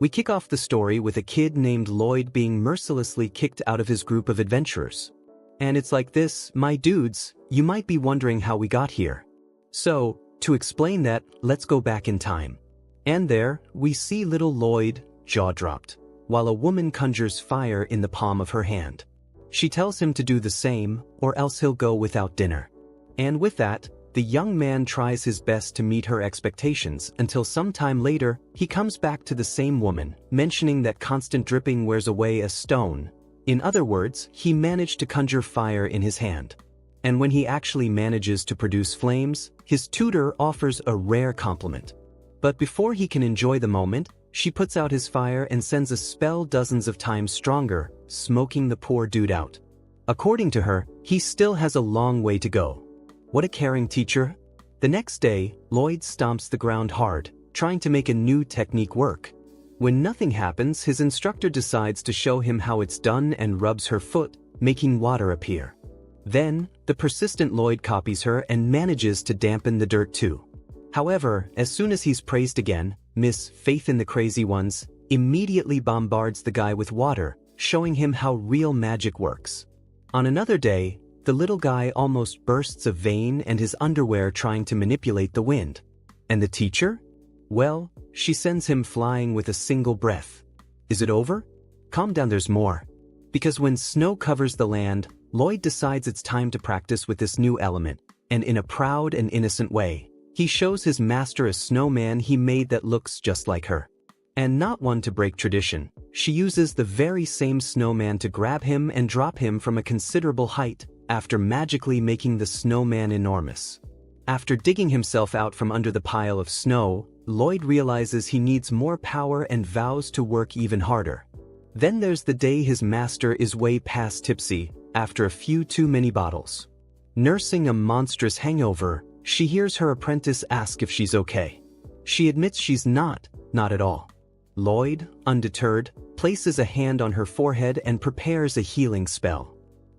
We kick off the story with a kid named Lloyd being mercilessly kicked out of his group of adventurers. And it's like this, my dudes, you might be wondering how we got here. So, to explain that, let's go back in time. And there, we see little Lloyd, jaw dropped, while a woman conjures fire in the palm of her hand. She tells him to do the same, or else he'll go without dinner. And with that, the young man tries his best to meet her expectations until sometime later, he comes back to the same woman, mentioning that constant dripping wears away a stone. In other words, he managed to conjure fire in his hand. And when he actually manages to produce flames, his tutor offers a rare compliment. But before he can enjoy the moment, she puts out his fire and sends a spell dozens of times stronger, smoking the poor dude out. According to her, he still has a long way to go. What a caring teacher. The next day, Lloyd stomps the ground hard, trying to make a new technique work. When nothing happens, his instructor decides to show him how it's done and rubs her foot, making water appear. Then, the persistent Lloyd copies her and manages to dampen the dirt too. However, as soon as he's praised again, Miss Faith in the Crazy Ones immediately bombards the guy with water, showing him how real magic works. On another day, the little guy almost bursts a vein and his underwear trying to manipulate the wind. And the teacher? Well, she sends him flying with a single breath. Is it over? Calm down, there's more. Because when snow covers the land, Lloyd decides it's time to practice with this new element, and in a proud and innocent way, he shows his master a snowman he made that looks just like her. And not one to break tradition, she uses the very same snowman to grab him and drop him from a considerable height, after magically making the snowman enormous. After digging himself out from under the pile of snow, Lloyd realizes he needs more power and vows to work even harder. Then there's the day his master is way past tipsy, after a few too many bottles. Nursing a monstrous hangover, she hears her apprentice ask if she's okay. She admits she's not at all. Lloyd, undeterred, places a hand on her forehead and prepares a healing spell.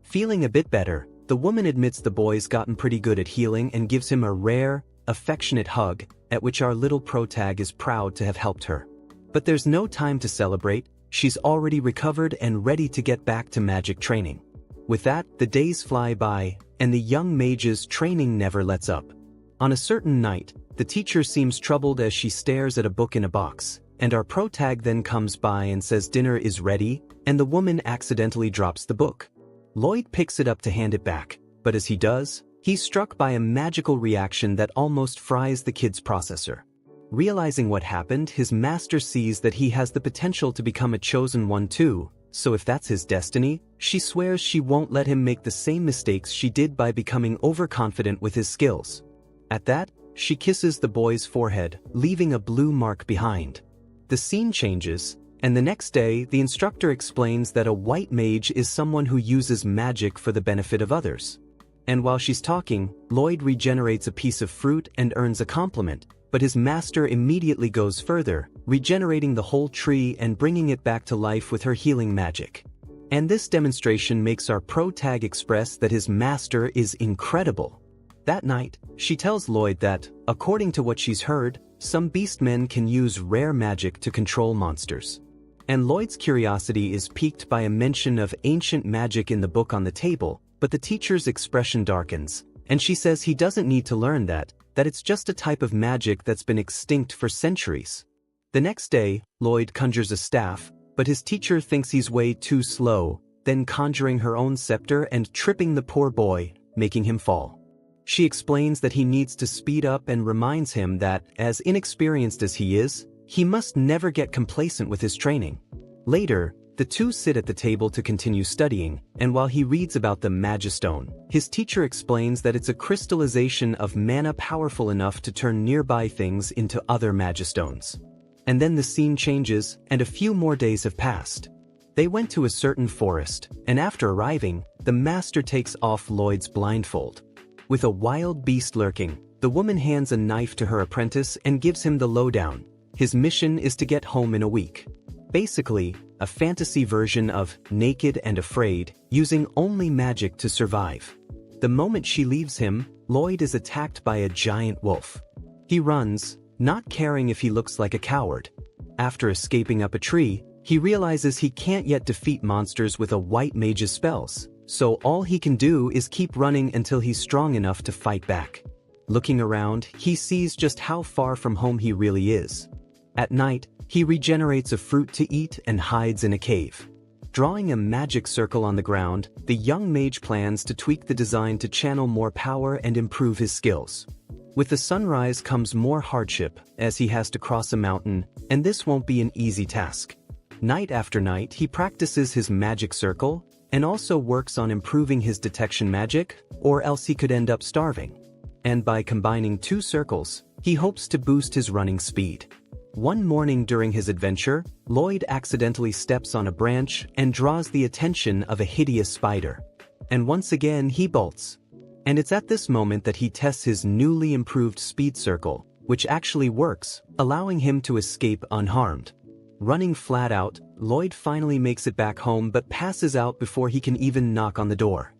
Feeling a bit better, the woman admits the boy's gotten pretty good at healing and gives him a rare, affectionate hug, at which our little protag is proud to have helped her. But there's no time to celebrate, she's already recovered and ready to get back to magic training. With that, the days fly by, and the young mage's training never lets up. On a certain night, the teacher seems troubled as she stares at a book in a box, and our protag then comes by and says dinner is ready, and the woman accidentally drops the book. Lloyd picks it up to hand it back, but as he does, he's struck by a magical reaction that almost fries the kid's processor. Realizing what happened, his master sees that he has the potential to become a chosen one too, so if that's his destiny, she swears she won't let him make the same mistakes she did by becoming overconfident with his skills. At that, she kisses the boy's forehead, leaving a blue mark behind. The scene changes, and the next day, the instructor explains that a white mage is someone who uses magic for the benefit of others. And while she's talking, Lloyd regenerates a piece of fruit and earns a compliment, but his master immediately goes further, regenerating the whole tree and bringing it back to life with her healing magic. And this demonstration makes our protag express that his master is incredible. That night, she tells Lloyd that, according to what she's heard, some beastmen can use rare magic to control monsters. And Lloyd's curiosity is piqued by a mention of ancient magic in the book on the table, but the teacher's expression darkens, and she says he doesn't need to learn that it's just a type of magic that's been extinct for centuries. The next day, Lloyd conjures a staff, but his teacher thinks he's way too slow, then conjuring her own scepter and tripping the poor boy, making him fall. She explains that he needs to speed up and reminds him that, as inexperienced as he is, he must never get complacent with his training. Later, the two sit at the table to continue studying, and while he reads about the Magistone, his teacher explains that it's a crystallization of mana powerful enough to turn nearby things into other Magistones. And then the scene changes, and a few more days have passed. They went to a certain forest, and after arriving, the master takes off Lloyd's blindfold. With a wild beast lurking, the woman hands a knife to her apprentice and gives him the lowdown. His mission is to get home in a week. Basically, a fantasy version of Naked and Afraid, using only magic to survive. The moment she leaves him, Lloyd is attacked by a giant wolf. He runs, not caring if he looks like a coward. after escaping up a tree, he realizes he can't yet defeat monsters with a white mage's spells, so all he can do is keep running until he's strong enough to fight back. Looking around, he sees just how far from home he really is. At night, he regenerates a fruit to eat and hides in a cave. Drawing a magic circle on the ground, the young mage plans to tweak the design to channel more power and improve his skills. With the sunrise comes more hardship, as he has to cross a mountain, and this won't be an easy task. Night after night, he practices his magic circle, and also works on improving his detection magic, or else he could end up starving. And by combining two circles, he hopes to boost his running speed. One morning during his adventure, Lloyd accidentally steps on a branch and draws the attention of a hideous spider. And once again he bolts. And it's at this moment that he tests his newly improved speed circle, which actually works, allowing him to escape unharmed. Running flat out, Lloyd finally makes it back home but passes out before he can even knock on the door.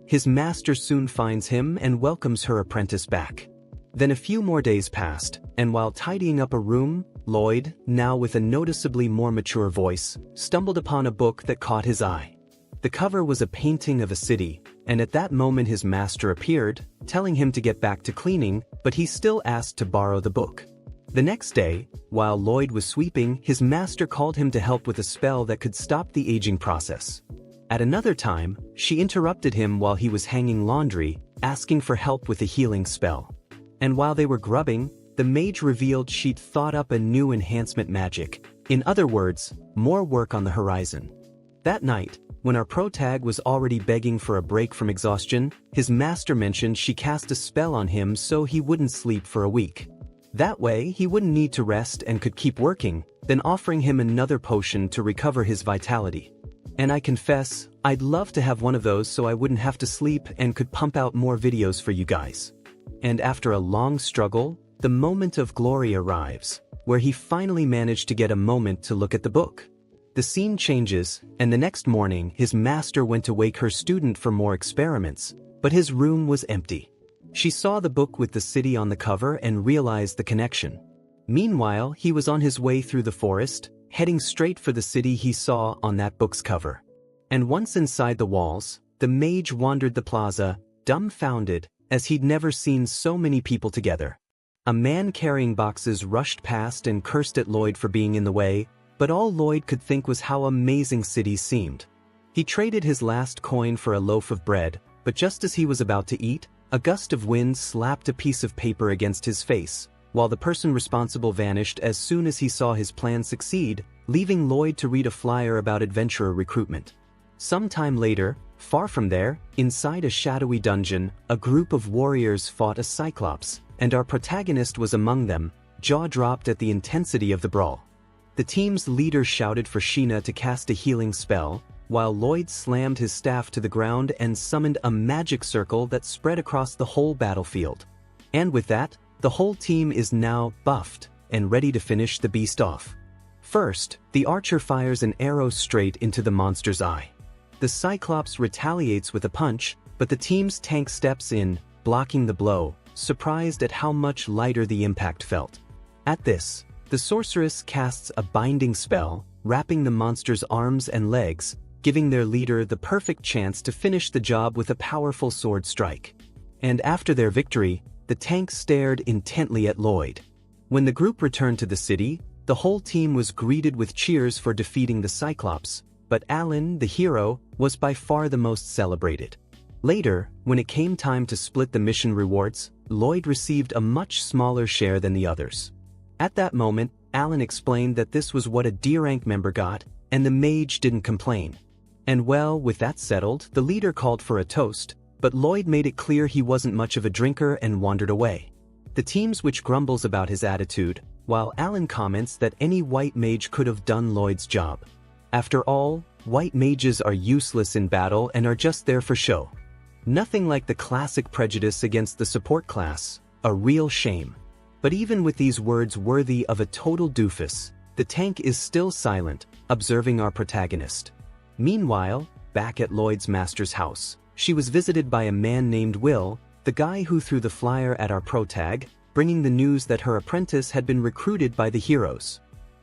His master soon finds him and welcomes her apprentice back. Then a few more days passed, and while tidying up a room, Lloyd, now with a noticeably more mature voice, stumbled upon a book that caught his eye. The cover was a painting of a city, and at that moment his master appeared, telling him to get back to cleaning, but he still asked to borrow the book. The next day, while Lloyd was sweeping, his master called him to help with a spell that could stop the aging process. At another time, she interrupted him while he was hanging laundry, asking for help with a healing spell. And while they were grubbing, the mage revealed she'd thought up a new enhancement magic. In other words, more work on the horizon. That night, when our protag was already begging for a break from exhaustion, his master mentioned she cast a spell on him so he wouldn't sleep for a week. That way, he wouldn't need to rest and could keep working, then offering him another potion to recover his vitality. And I confess, I'd love to have one of those so I wouldn't have to sleep and could pump out more videos for you guys. And after a long struggle, the moment of glory arrives, where he finally managed to get a moment to look at the book. The scene changes, and the next morning his master went to wake her student for more experiments, but his room was empty. She saw the book with the city on the cover and realized the connection. Meanwhile, he was on his way through the forest, heading straight for the city he saw on that book's cover. And once inside the walls, the mage wandered the plaza, dumbfounded, as he'd never seen so many people together. A man carrying boxes rushed past and cursed at Lloyd for being in the way, but all Lloyd could think was how amazing cities seemed. He traded his last coin for a loaf of bread, but just as he was about to eat, a gust of wind slapped a piece of paper against his face, while the person responsible vanished as soon as he saw his plan succeed, leaving Lloyd to read a flyer about adventurer recruitment. Sometime later, far from there, inside a shadowy dungeon, a group of warriors fought a cyclops, and our protagonist was among them, jaw dropped at the intensity of the brawl. The team's leader shouted for Sheena to cast a healing spell, while Lloyd slammed his staff to the ground and summoned a magic circle that spread across the whole battlefield. And with that, the whole team is now buffed and ready to finish the beast off. First, the archer fires an arrow straight into the monster's eye. The Cyclops retaliates with a punch, but the team's tank steps in, blocking the blow, surprised at how much lighter the impact felt. At this, the sorceress casts a binding spell, wrapping the monster's arms and legs, giving their leader the perfect chance to finish the job with a powerful sword strike. And after their victory, the tank stared intently at Lloyd. When the group returned to the city, the whole team was greeted with cheers for defeating the Cyclops, but Alan, the hero, was by far the most celebrated. Later, when it came time to split the mission rewards, Lloyd received a much smaller share than the others. At that moment, Alan explained that this was what a D-rank member got, and the mage didn't complain. And well, with that settled, the leader called for a toast, but Lloyd made it clear he wasn't much of a drinker and wandered away. The team's which grumbles about his attitude, while Alan comments that any white mage could have done Lloyd's job. After all, white mages are useless in battle and are just there for show. Nothing like the classic prejudice against the support class, a real shame. But even with these words worthy of a total doofus, the tank is still silent, observing our protagonist. Meanwhile, back at Lloyd's master's house, she was visited by a man named Will, the guy who threw the flyer at our protag, bringing the news that her apprentice had been recruited by the heroes.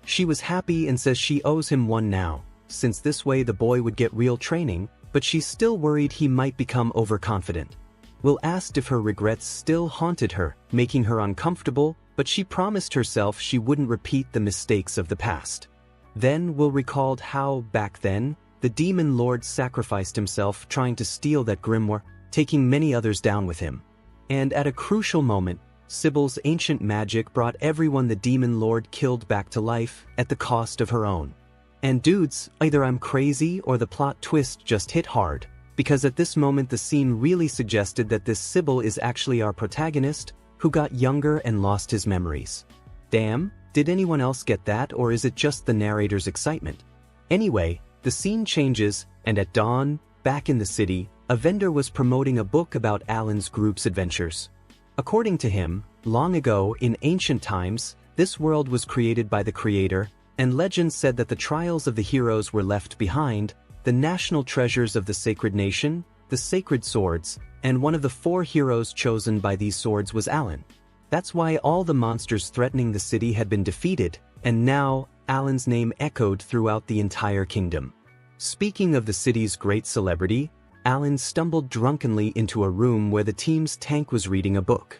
She was happy and says she owes him one now, since this way the boy would get real training, but she's still worried he might become overconfident. Will asked if her regrets still haunted her, making her uncomfortable, but she promised herself she wouldn't repeat the mistakes of the past. Then Will recalled how, back then, the demon lord sacrificed himself trying to steal that grimoire, taking many others down with him. And at a crucial moment, Sybil's ancient magic brought everyone the demon lord killed back to life at the cost of her own. And dudes, either I'm crazy or the plot twist just hit hard, because at this moment the scene really suggested that this Sybil is actually our protagonist, who got younger and lost his memories. Damn, did anyone else get that, or is it just the narrator's excitement? Anyway, the scene changes, and at dawn, back in the city, a vendor was promoting a book about Alan's group's adventures. According to him, long ago in ancient times, this world was created by the creator, and legends said that the trials of the heroes were left behind, the national treasures of the sacred nation, the sacred swords, and one of the 4 heroes chosen by these swords was Alan. That's why all the monsters threatening the city had been defeated, and now, Alan's name echoed throughout the entire kingdom. Speaking of the city's great celebrity, Alan stumbled drunkenly into a room where the team's tank was reading a book.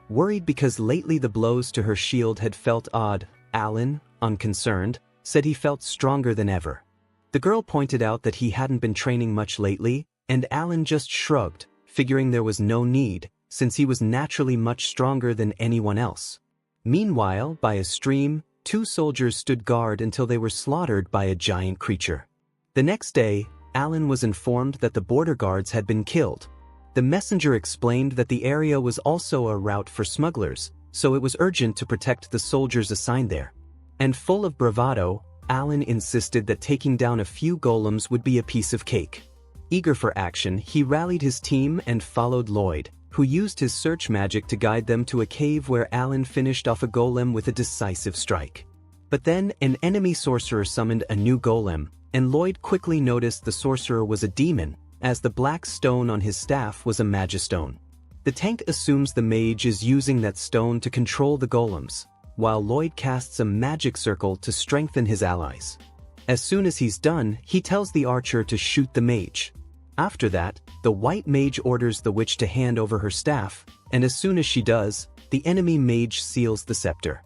Worried because lately the blows to her shield had felt odd, Alan, unconcerned, said he felt stronger than ever. The girl pointed out that he hadn't been training much lately, and Alan just shrugged, figuring there was no need, since he was naturally much stronger than anyone else. Meanwhile, by a stream, 2 soldiers stood guard until they were slaughtered by a giant creature. The next day, Alan was informed that the border guards had been killed. The messenger explained that the area was also a route for smugglers, so it was urgent to protect the soldiers assigned there. And full of bravado, Alan insisted that taking down a few golems would be a piece of cake. Eager for action, he rallied his team and followed Lloyd, who used his search magic to guide them to a cave where Alan finished off a golem with a decisive strike. But then, an enemy sorcerer summoned a new golem, and Lloyd quickly noticed the sorcerer was a demon, as the black stone on his staff was a magistone. The tank assumes the mage is using that stone to control the golems, while Lloyd casts a magic circle to strengthen his allies. As soon as he's done, he tells the archer to shoot the mage. After that, the white mage orders the witch to hand over her staff, and as soon as she does, the enemy mage seals the scepter.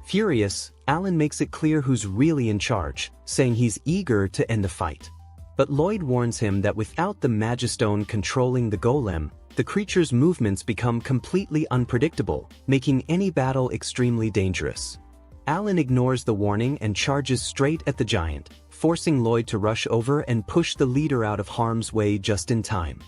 Furious, Alan makes it clear who's really in charge, saying he's eager to end the fight. But Lloyd warns him that without the magistone controlling the golem, the creature's movements become completely unpredictable, making any battle extremely dangerous. Alan ignores the warning and charges straight at the giant, forcing Lloyd to rush over and push the leader out of harm's way just in time.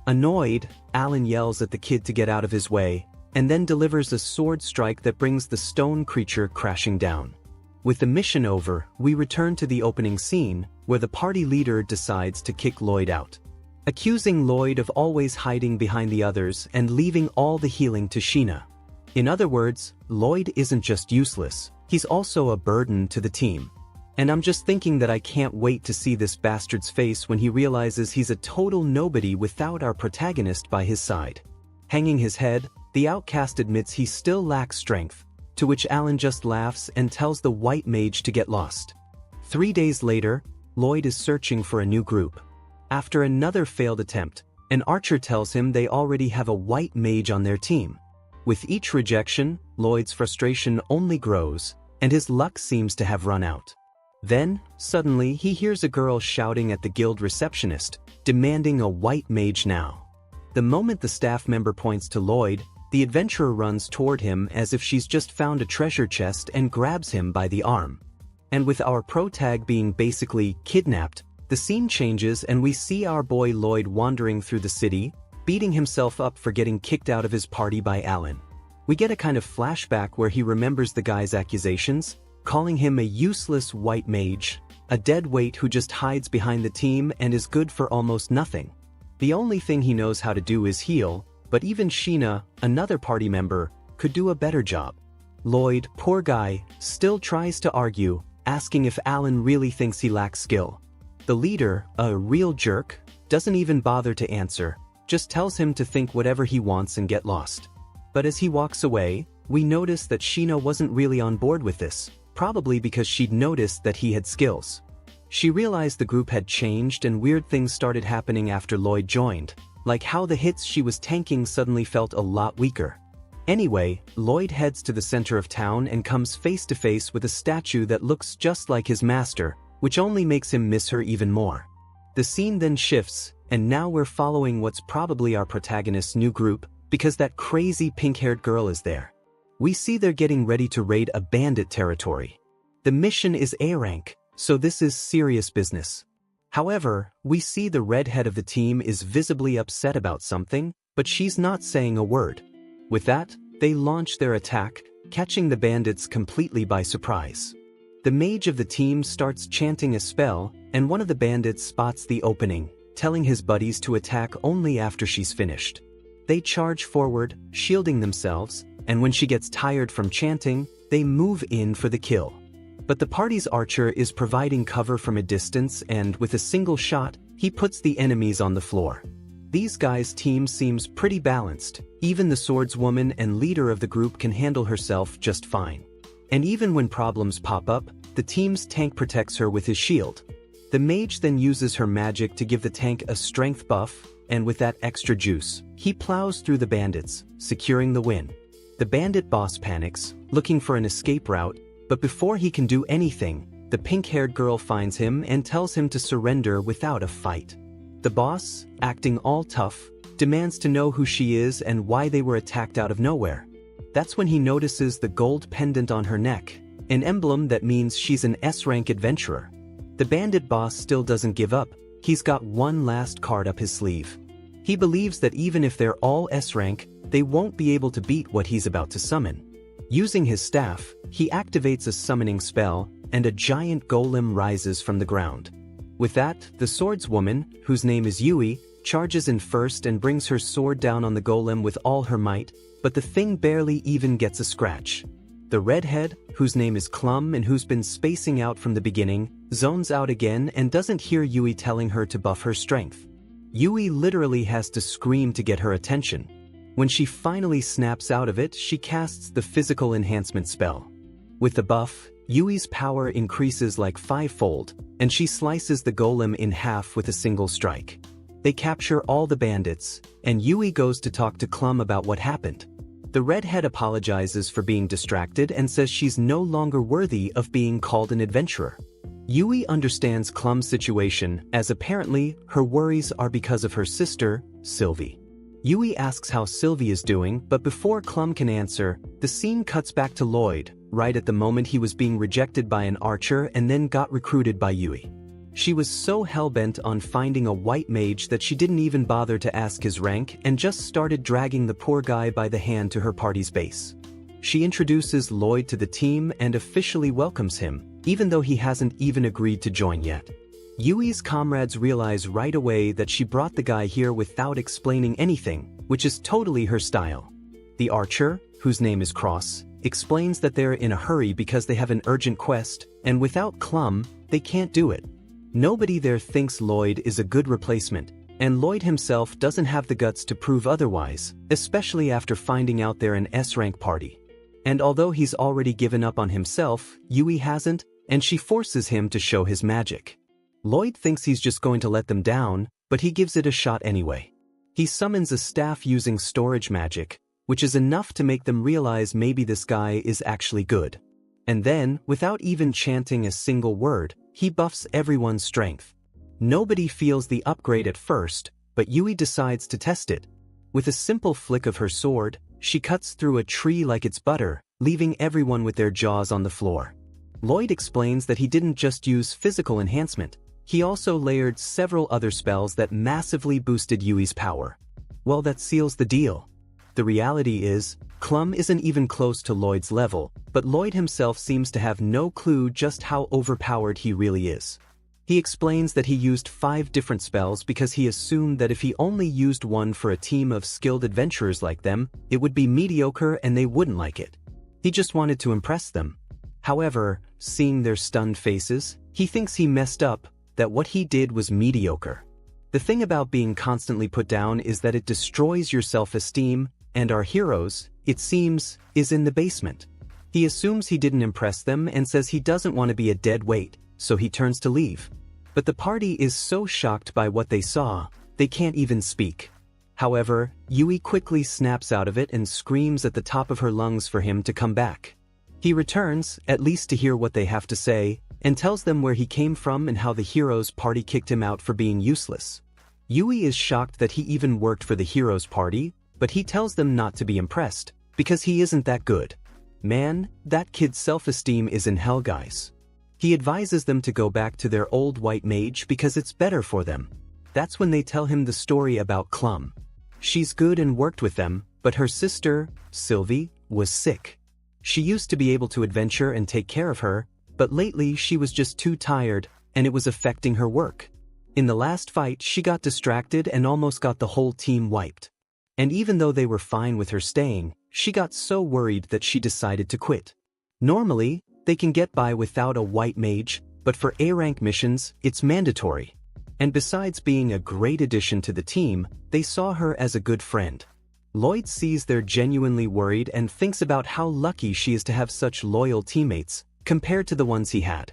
Annoyed, Alan yells at the kid to get out of his way, and then delivers a sword strike that brings the stone creature crashing down. With the mission over, we return to the opening scene, where the party leader decides to kick Lloyd out, accusing Lloyd of always hiding behind the others and leaving all the healing to Sheena. In other words, Lloyd isn't just useless, he's also a burden to the team. And I'm just thinking that I can't wait to see this bastard's face when he realizes he's a total nobody without our protagonist by his side. Hanging his head, the outcast admits he still lacks strength, to which Alan just laughs and tells the white mage to get lost. 3 days later, Lloyd is searching for a new group. After another failed attempt, an archer tells him they already have a white mage on their team. With each rejection, Lloyd's frustration only grows, and his luck seems to have run out. Then, suddenly, he hears a girl shouting at the guild receptionist, demanding a white mage now. The moment the staff member points to Lloyd, the adventurer runs toward him as if she's just found a treasure chest and grabs him by the arm. And with our protag being basically kidnapped, the scene changes and we see our boy Lloyd wandering through the city, beating himself up for getting kicked out of his party by Alan. We get a kind of flashback where he remembers the guy's accusations, calling him a useless white mage, a dead weight who just hides behind the team and is good for almost nothing. The only thing he knows how to do is heal, but even Sheena, another party member, could do a better job. Lloyd, poor guy, still tries to argue, asking if Alan really thinks he lacks skill. The leader, a real jerk, doesn't even bother to answer, just tells him to think whatever he wants and get lost. But as he walks away, we notice that Sheena wasn't really on board with this, probably because she'd noticed that he had skills. She realized the group had changed and weird things started happening after Lloyd joined, like how the hits she was tanking suddenly felt a lot weaker. Anyway, Lloyd heads to the center of town and comes face to face with a statue that looks just like his master, which only makes him miss her even more. The scene then shifts, and now we're following what's probably our protagonist's new group, because that crazy pink-haired girl is there. We see they're getting ready to raid a bandit territory. The mission is A rank, so this is serious business. However, we see the redhead of the team is visibly upset about something, but she's not saying a word. With that, they launch their attack, catching the bandits completely by surprise. The mage of the team starts chanting a spell, and one of the bandits spots the opening, telling his buddies to attack only after she's finished. They charge forward, shielding themselves, and when she gets tired from chanting, they move in for the kill. But the party's archer is providing cover from a distance, and with a single shot, he puts the enemies on the floor. These guys' team seems pretty balanced. Even the swordswoman and leader of the group can handle herself just fine. And even when problems pop up, the team's tank protects her with his shield. The mage then uses her magic to give the tank a strength buff, and with that extra juice, he plows through the bandits, securing the win. The bandit boss panics, looking for an escape route, but before he can do anything, the pink-haired girl finds him and tells him to surrender without a fight. The boss, acting all tough, demands to know who she is and why they were attacked out of nowhere. That's when he notices the gold pendant on her neck, an emblem that means she's an S-rank adventurer. The bandit boss still doesn't give up. He's got one last card up his sleeve. He believes that even if they're all S-rank, they won't be able to beat what he's about to summon. Using his staff, he activates a summoning spell, and a giant golem rises from the ground. With that, the swordswoman, whose name is Yui, charges in first and brings her sword down on the golem with all her might, but the thing barely even gets a scratch. The redhead, whose name is Clum and who's been spacing out from the beginning, zones out again and doesn't hear Yui telling her to buff her strength. Yui literally has to scream to get her attention. When she finally snaps out of it, she casts the physical enhancement spell. With the buff, Yui's power increases like 5-fold, and she slices the golem in half with a single strike. They capture all the bandits, and Yui goes to talk to Clum about what happened. The redhead apologizes for being distracted and says she's no longer worthy of being called an adventurer. Yui understands Clum's situation, as apparently her worries are because of her sister, Sylvie. Yui asks how Sylvie is doing, but before Clum can answer, the scene cuts back to Lloyd, right at the moment he was being rejected by an archer and then got recruited by Yui. She was so hell-bent on finding a white mage that she didn't even bother to ask his rank and just started dragging the poor guy by the hand to her party's base. She introduces Lloyd to the team and officially welcomes him, even though he hasn't even agreed to join yet. Yui's comrades realize right away that she brought the guy here without explaining anything, which is totally her style. The archer, whose name is Cross, explains that they're in a hurry because they have an urgent quest, and without Clum, they can't do it. Nobody there thinks Lloyd is a good replacement, and Lloyd himself doesn't have the guts to prove otherwise, especially after finding out they're an S-rank party. And although he's already given up on himself, Yui hasn't, and she forces him to show his magic. Lloyd thinks he's just going to let them down, but he gives it a shot anyway. He summons a staff using storage magic, which is enough to make them realize maybe this guy is actually good. And then, without even chanting a single word, he buffs everyone's strength. Nobody feels the upgrade at first, but Yui decides to test it. With a simple flick of her sword, she cuts through a tree like it's butter, leaving everyone with their jaws on the floor. Lloyd explains that he didn't just use physical enhancement, he also layered several other spells that massively boosted Yui's power. Well, that seals the deal. The reality is, Clum isn't even close to Lloyd's level, but Lloyd himself seems to have no clue just how overpowered he really is. He explains that he used 5 different spells because he assumed that if he only used one for a team of skilled adventurers like them, it would be mediocre and they wouldn't like it. He just wanted to impress them. However, seeing their stunned faces, he thinks he messed up, that what he did was mediocre. The thing about being constantly put down is that it destroys your self-esteem, and our heroes, it seems, is in the basement. He assumes he didn't impress them and says he doesn't want to be a dead weight, so he turns to leave. But the party is so shocked by what they saw, they can't even speak. However, Yui quickly snaps out of it and screams at the top of her lungs for him to come back. He returns, at least to hear what they have to say, and tells them where he came from and how the heroes' party kicked him out for being useless. Yui is shocked that he even worked for the heroes' party, but he tells them not to be impressed, because he isn't that good. Man, that kid's self-esteem is in hell, guys. He advises them to go back to their old white mage because it's better for them. That's when they tell him the story about Clum. She's good and worked with them, but her sister, Sylvie, was sick. She used to be able to adventure and take care of her, but lately she was just too tired, and it was affecting her work. In the last fight, she got distracted and almost got the whole team wiped. And even though they were fine with her staying, she got so worried that she decided to quit. Normally, they can get by without a white mage, but for A-rank missions, it's mandatory. And besides being a great addition to the team, they saw her as a good friend. Lloyd sees they're genuinely worried and thinks about how lucky she is to have such loyal teammates, compared to the ones he had.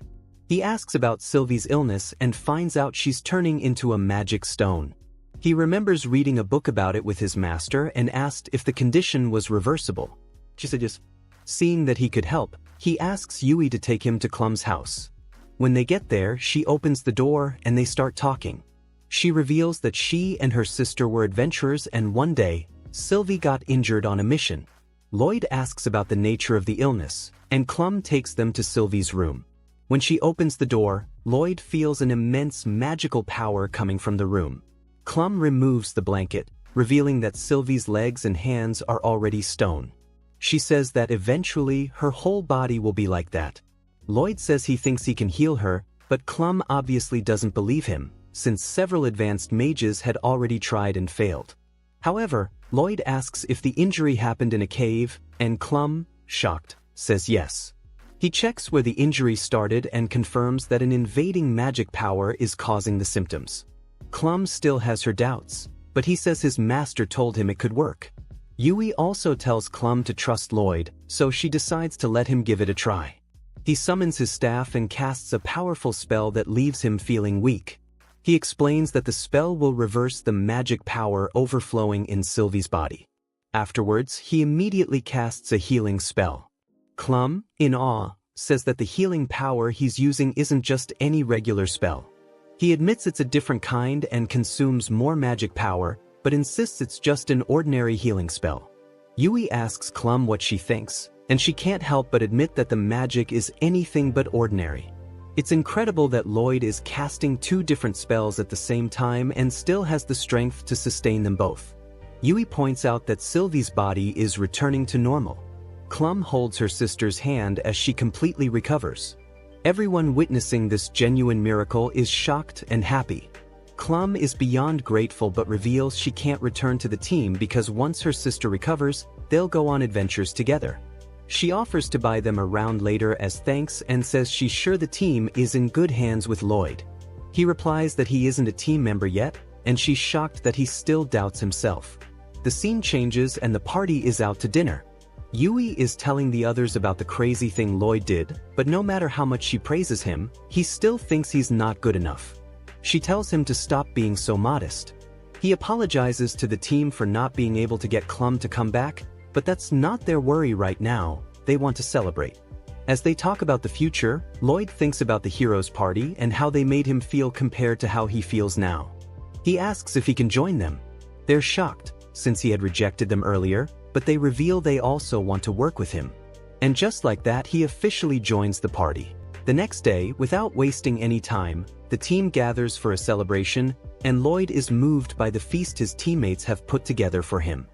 He asks about Sylvie's illness and finds out she's turning into a magic stone. He remembers reading a book about it with his master and asked if the condition was reversible. She said yes. Seeing that he could help, he asks Yui to take him to Clum's house. When they get there, she opens the door and they start talking. She reveals that she and her sister were adventurers and one day, Sylvie got injured on a mission. Lloyd asks about the nature of the illness, and Clum takes them to Sylvie's room. When she opens the door, Lloyd feels an immense magical power coming from the room. Clum removes the blanket, revealing that Sylvie's legs and hands are already stone. She says that eventually her whole body will be like that. Lloyd says he thinks he can heal her, but Clum obviously doesn't believe him, since several advanced mages had already tried and failed. However, Lloyd asks if the injury happened in a cave, and Clum, shocked, says yes. He checks where the injury started and confirms that an invading magic power is causing the symptoms. Clum still has her doubts, but he says his master told him it could work. Yui also tells Clum to trust Lloyd, so she decides to let him give it a try. He summons his staff and casts a powerful spell that leaves him feeling weak. He explains that the spell will reverse the magic power overflowing in Sylvie's body. Afterwards, he immediately casts a healing spell. Clum, in awe, says that the healing power he's using isn't just any regular spell. He admits it's a different kind and consumes more magic power, but insists it's just an ordinary healing spell. Yui asks Clum what she thinks, and she can't help but admit that the magic is anything but ordinary. It's incredible that Lloyd is casting two different spells at the same time and still has the strength to sustain them both. Yui points out that Sylvie's body is returning to normal. Clum holds her sister's hand as she completely recovers. Everyone witnessing this genuine miracle is shocked and happy. Clum is beyond grateful but reveals she can't return to the team because once her sister recovers, they'll go on adventures together. She offers to buy them around later as thanks and says she's sure the team is in good hands with Lloyd. He replies that he isn't a team member yet, and she's shocked that he still doubts himself. The scene changes and the party is out to dinner. Yui is telling the others about the crazy thing Lloyd did, but no matter how much she praises him, he still thinks he's not good enough. She tells him to stop being so modest. He apologizes to the team for not being able to get Clum to come back, but that's not their worry right now. They want to celebrate. As they talk about the future, Lloyd thinks about the heroes' party and how they made him feel compared to how he feels now. He asks if he can join them. They're shocked, since he had rejected them earlier, but they reveal they also want to work with him. And just like that, he officially joins the party. The next day, without wasting any time, the team gathers for a celebration, and Lloyd is moved by the feast his teammates have put together for him.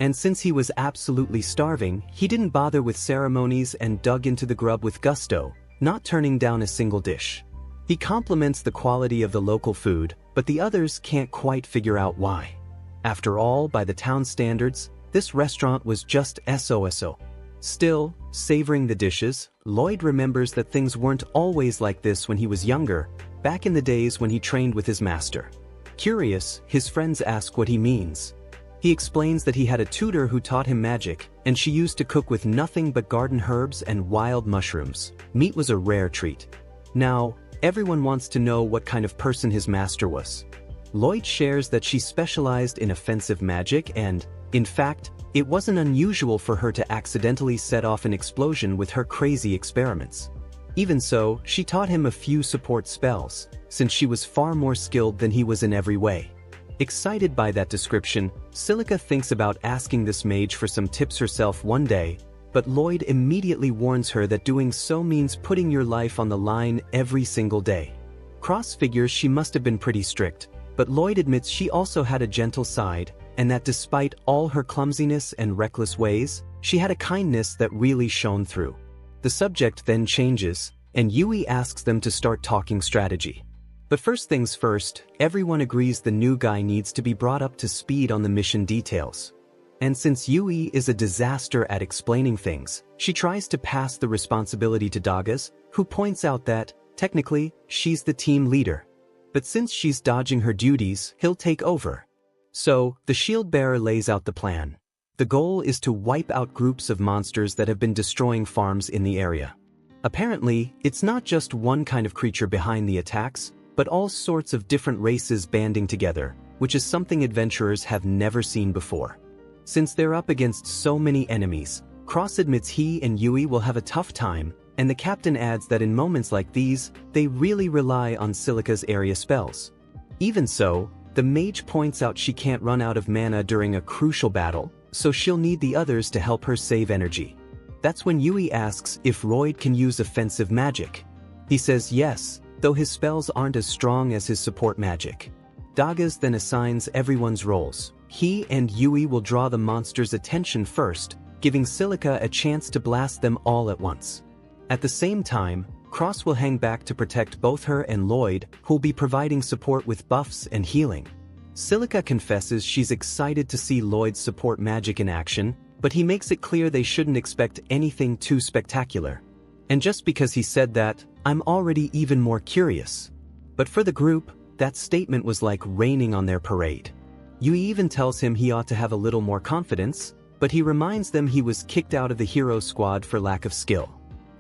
And since he was absolutely starving, he didn't bother with ceremonies and dug into the grub with gusto, not turning down a single dish. He compliments the quality of the local food, but the others can't quite figure out why. After all, by the town standards, this restaurant was just SOSO. Still, savoring the dishes, Lloyd remembers that things weren't always like this when he was younger, back in the days when he trained with his master. Curious, his friends ask what he means. He explains that he had a tutor who taught him magic, and she used to cook with nothing but garden herbs and wild mushrooms. Meat was a rare treat. Now, everyone wants to know what kind of person his master was. Lloyd shares that she specialized in offensive magic and, in fact, it wasn't unusual for her to accidentally set off an explosion with her crazy experiments. Even so, she taught him a few support spells, since she was far more skilled than he was in every way. Excited by that description, Silica thinks about asking this mage for some tips herself one day, but Lloyd immediately warns her that doing so means putting your life on the line every single day. Cross figures she must have been pretty strict, but Lloyd admits she also had a gentle side, and that despite all her clumsiness and reckless ways, she had a kindness that really shone through. The subject then changes, and Yui asks them to start talking strategy. But first things first, everyone agrees the new guy needs to be brought up to speed on the mission details. And since Yui is a disaster at explaining things, she tries to pass the responsibility to Dagas, who points out that, technically, she's the team leader. But since she's dodging her duties, he'll take over. So, the shield bearer lays out the plan. The goal is to wipe out groups of monsters that have been destroying farms in the area. Apparently, it's not just one kind of creature behind the attacks, but all sorts of different races banding together, which is something adventurers have never seen before. Since they're up against so many enemies, Cross admits he and Yui will have a tough time, and the captain adds that in moments like these, they really rely on Silica's area spells. Even so, the mage points out she can't run out of mana during a crucial battle, so she'll need the others to help her save energy. That's when Yui asks if Lloyd can use offensive magic. He says yes, though his spells aren't as strong as his support magic. Dagas then assigns everyone's roles. He and Yui will draw the monster's attention first, giving Silica a chance to blast them all at once. At the same time, Cross will hang back to protect both her and Lloyd, who'll be providing support with buffs and healing. Silica confesses she's excited to see Lloyd's support magic in action, but he makes it clear they shouldn't expect anything too spectacular. And just because he said that, I'm already even more curious. But for the group, that statement was like raining on their parade. Yui even tells him he ought to have a little more confidence, but he reminds them he was kicked out of the hero squad for lack of skill.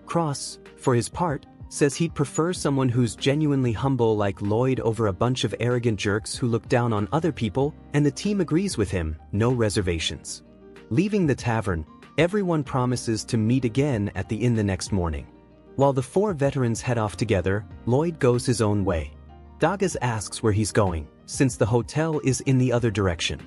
Cross, for his part, says he'd prefer someone who's genuinely humble like Lloyd over a bunch of arrogant jerks who look down on other people, and the team agrees with him, no reservations. Leaving the tavern, everyone promises to meet again at the inn the next morning. While the four veterans head off together, Lloyd goes his own way. Dagas asks where he's going, since the hotel is in the other direction.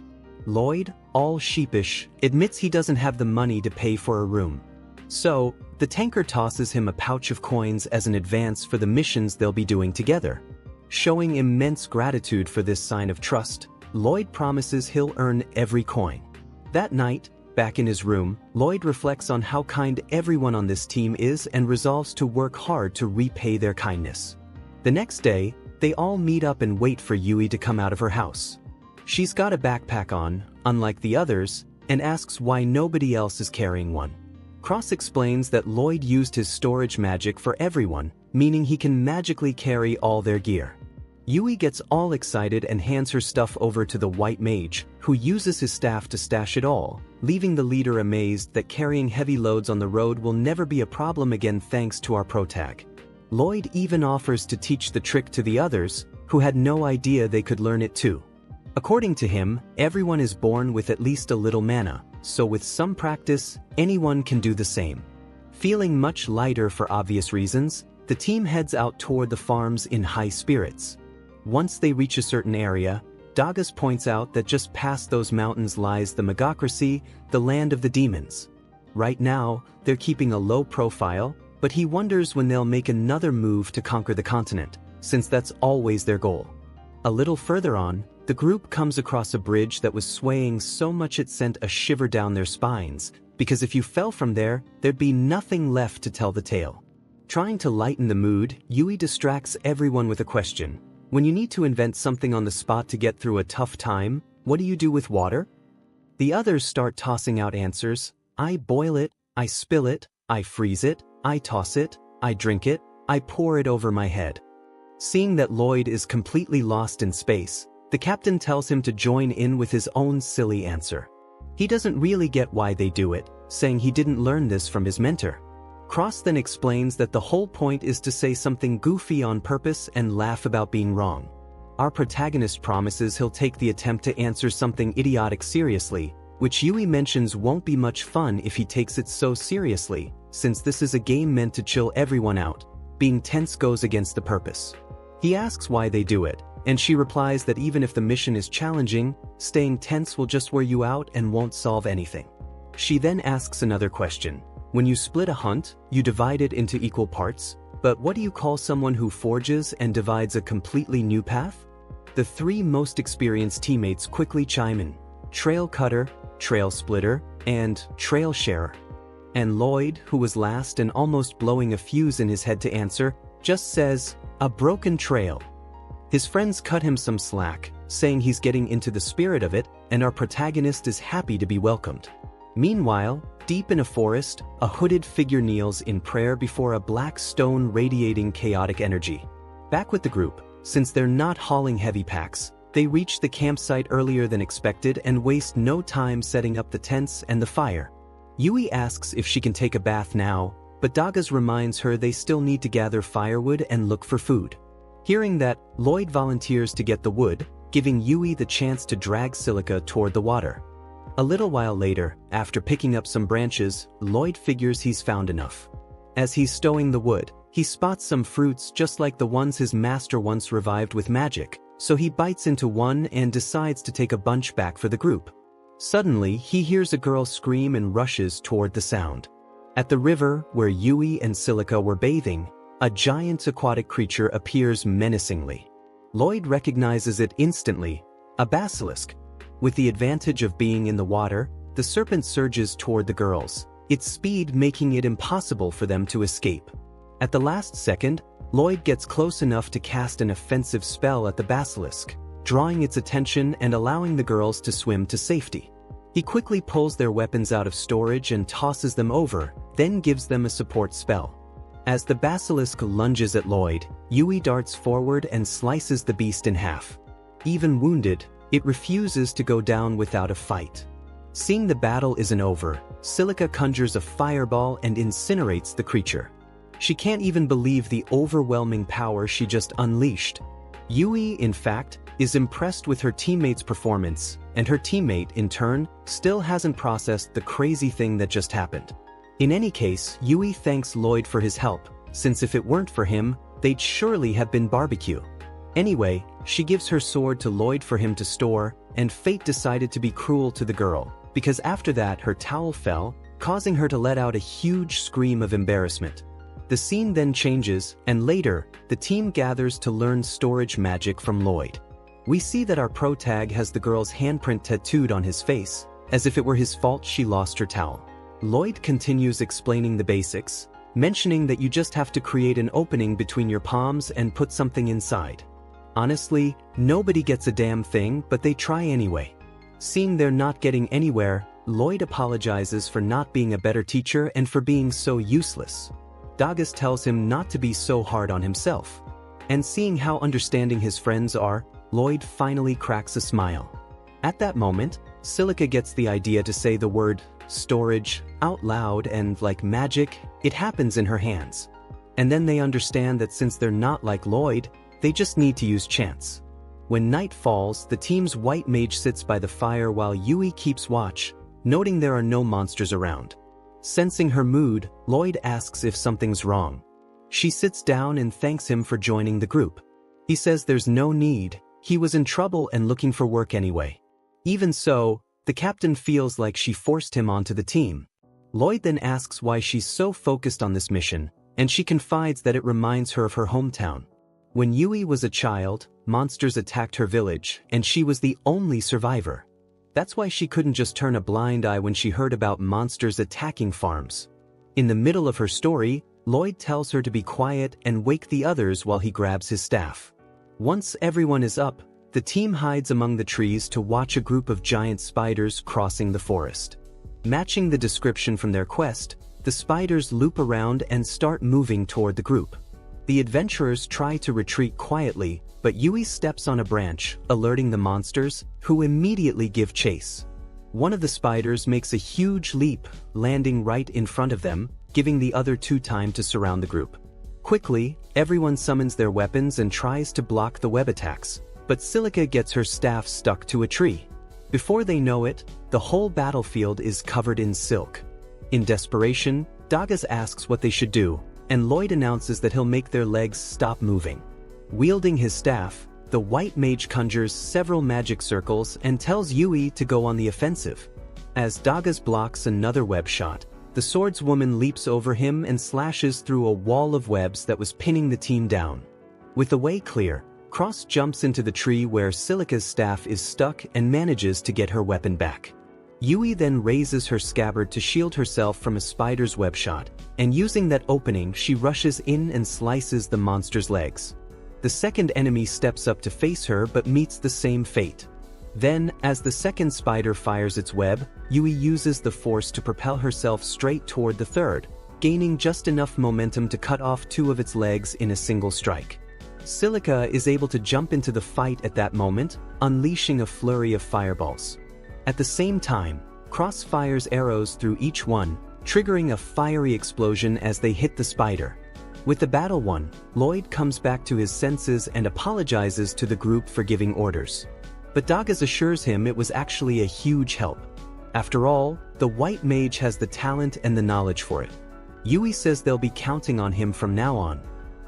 Lloyd, all sheepish, admits he doesn't have the money to pay for a room. So, the tanker tosses him a pouch of coins as an advance for the missions they'll be doing together. Showing immense gratitude for this sign of trust, Lloyd promises he'll earn every coin. That night, back in his room, Lloyd reflects on how kind everyone on this team is and resolves to work hard to repay their kindness. The next day, they all meet up and wait for Yui to come out of her house. She's got a backpack on, unlike the others, and asks why nobody else is carrying one. Cross explains that Lloyd used his storage magic for everyone, meaning he can magically carry all their gear. Yui gets all excited and hands her stuff over to the white mage, who uses his staff to stash it all, leaving the leader amazed that carrying heavy loads on the road will never be a problem again thanks to our protag. Lloyd even offers to teach the trick to the others, who had no idea they could learn it too. According to him, everyone is born with at least a little mana, so with some practice, anyone can do the same. Feeling much lighter for obvious reasons, the team heads out toward the farms in high spirits. Once they reach a certain area, Dagas points out that just past those mountains lies the Magocracy, the land of the demons. Right now, they're keeping a low profile, but he wonders when they'll make another move to conquer the continent, since that's always their goal. A little further on, the group comes across a bridge that was swaying so much it sent a shiver down their spines, because if you fell from there, there'd be nothing left to tell the tale. Trying to lighten the mood, Yui distracts everyone with a question. When you need to invent something on the spot to get through a tough time, what do you do with water? The others start tossing out answers. I boil it, I spill it, I freeze it, I toss it, I drink it, I pour it over my head. Seeing that Lloyd is completely lost in space, The captain tells him to join in with his own silly answer. He doesn't really get why they do it, saying he didn't learn this from his mentor. Cross then explains that the whole point is to say something goofy on purpose and laugh about being wrong. Our protagonist promises he'll take the attempt to answer something idiotic seriously, which Yui mentions won't be much fun if he takes it so seriously, since this is a game meant to chill everyone out. Being tense goes against the purpose. He asks why they do it, and she replies that even if the mission is challenging, staying tense will just wear you out and won't solve anything. She then asks another question. When you split a hunt, you divide it into equal parts, but what do you call someone who forges and divides a completely new path? The three most experienced teammates quickly chime in: trail cutter, trail splitter, and trail sharer. And Lloyd, who was last and almost blowing a fuse in his head to answer, just says, a broken trail. His friends cut him some slack, saying he's getting into the spirit of it, and our protagonist is happy to be welcomed. Meanwhile, deep in a forest, a hooded figure kneels in prayer before a black stone radiating chaotic energy. Back with the group, since they're not hauling heavy packs, they reach the campsite earlier than expected and waste no time setting up the tents and the fire. Yui asks if she can take a bath now, but Dagas reminds her they still need to gather firewood and look for food. Hearing that, Lloyd volunteers to get the wood, giving Yui the chance to drag Silica toward the water. A little while later, after picking up some branches, Lloyd figures he's found enough. As he's stowing the wood, he spots some fruits just like the ones his master once revived with magic, so he bites into one and decides to take a bunch back for the group. Suddenly, he hears a girl scream and rushes toward the sound. At the river, where Yui and Silica were bathing, a giant aquatic creature appears menacingly. Lloyd recognizes it instantly, a basilisk. With the advantage of being in the water, the serpent surges toward the girls, its speed making it impossible for them to escape. At the last second, Lloyd gets close enough to cast an offensive spell at the basilisk, drawing its attention and allowing the girls to swim to safety. He quickly pulls their weapons out of storage and tosses them over, then gives them a support spell. As the basilisk lunges at Lloyd, Yui darts forward and slices the beast in half. Even wounded, it refuses to go down without a fight. Seeing the battle isn't over, Silica conjures a fireball and incinerates the creature. She can't even believe the overwhelming power she just unleashed. Yui, in fact, is impressed with her teammate's performance, and her teammate, in turn, still hasn't processed the crazy thing that just happened. In any case, Yui thanks Lloyd for his help, since if it weren't for him, they'd surely have been barbecue. Anyway, she gives her sword to Lloyd for him to store, and fate decided to be cruel to the girl, because after that her towel fell, causing her to let out a huge scream of embarrassment. The scene then changes, and later, the team gathers to learn storage magic from Lloyd. We see that our protag has the girl's handprint tattooed on his face, as if it were his fault she lost her towel. Lloyd continues explaining the basics, mentioning that you just have to create an opening between your palms and put something inside. Honestly, nobody gets a damn thing, but they try anyway. Seeing they're not getting anywhere, Lloyd apologizes for not being a better teacher and for being so useless. Dagas tells him not to be so hard on himself. And seeing how understanding his friends are, Lloyd finally cracks a smile. At that moment, Silica gets the idea to say the word storage out loud, and like magic, it happens in her hands. And then they understand that since they're not like Lloyd, they just need to use chance. When night falls, the team's white mage sits by the fire while Yui keeps watch, noting there are no monsters around. Sensing her mood, Lloyd asks if something's wrong. She sits down and thanks him for joining the group. He says there's no need, he was in trouble and looking for work anyway. Even so, the captain feels like she forced him onto the team. Lloyd then asks why she's so focused on this mission, and she confides that it reminds her of her hometown. When Yui was a child, monsters attacked her village, and she was the only survivor. That's why she couldn't just turn a blind eye when she heard about monsters attacking farms. In the middle of her story, Lloyd tells her to be quiet and wake the others while he grabs his staff. Once everyone is up, the team hides among the trees to watch a group of giant spiders crossing the forest. Matching the description from their quest, the spiders loop around and start moving toward the group. The adventurers try to retreat quietly, but Yui steps on a branch, alerting the monsters, who immediately give chase. One of the spiders makes a huge leap, landing right in front of them, giving the other two time to surround the group. Quickly, everyone summons their weapons and tries to block the web attacks, but Silica gets her staff stuck to a tree. Before they know it, the whole battlefield is covered in silk. In desperation, Dagas asks what they should do, and Lloyd announces that he'll make their legs stop moving. Wielding his staff, the white mage conjures several magic circles and tells Yui to go on the offensive. As Dagas blocks another web shot, the swordswoman leaps over him and slashes through a wall of webs that was pinning the team down. With the way clear, Cross jumps into the tree where Silica's staff is stuck and manages to get her weapon back. Yui then raises her scabbard to shield herself from a spider's web shot, and using that opening she rushes in and slices the monster's legs. The second enemy steps up to face her but meets the same fate. Then, as the second spider fires its web, Yui uses the force to propel herself straight toward the third, gaining just enough momentum to cut off two of its legs in a single strike. Silica is able to jump into the fight at that moment, unleashing a flurry of fireballs. At the same time, Cross fires arrows through each one, triggering a fiery explosion as they hit the spider. With the battle won, Lloyd comes back to his senses and apologizes to the group for giving orders. But Dagas assures him it was actually a huge help. After all, the white mage has the talent and the knowledge for it. Yui says they'll be counting on him from now on.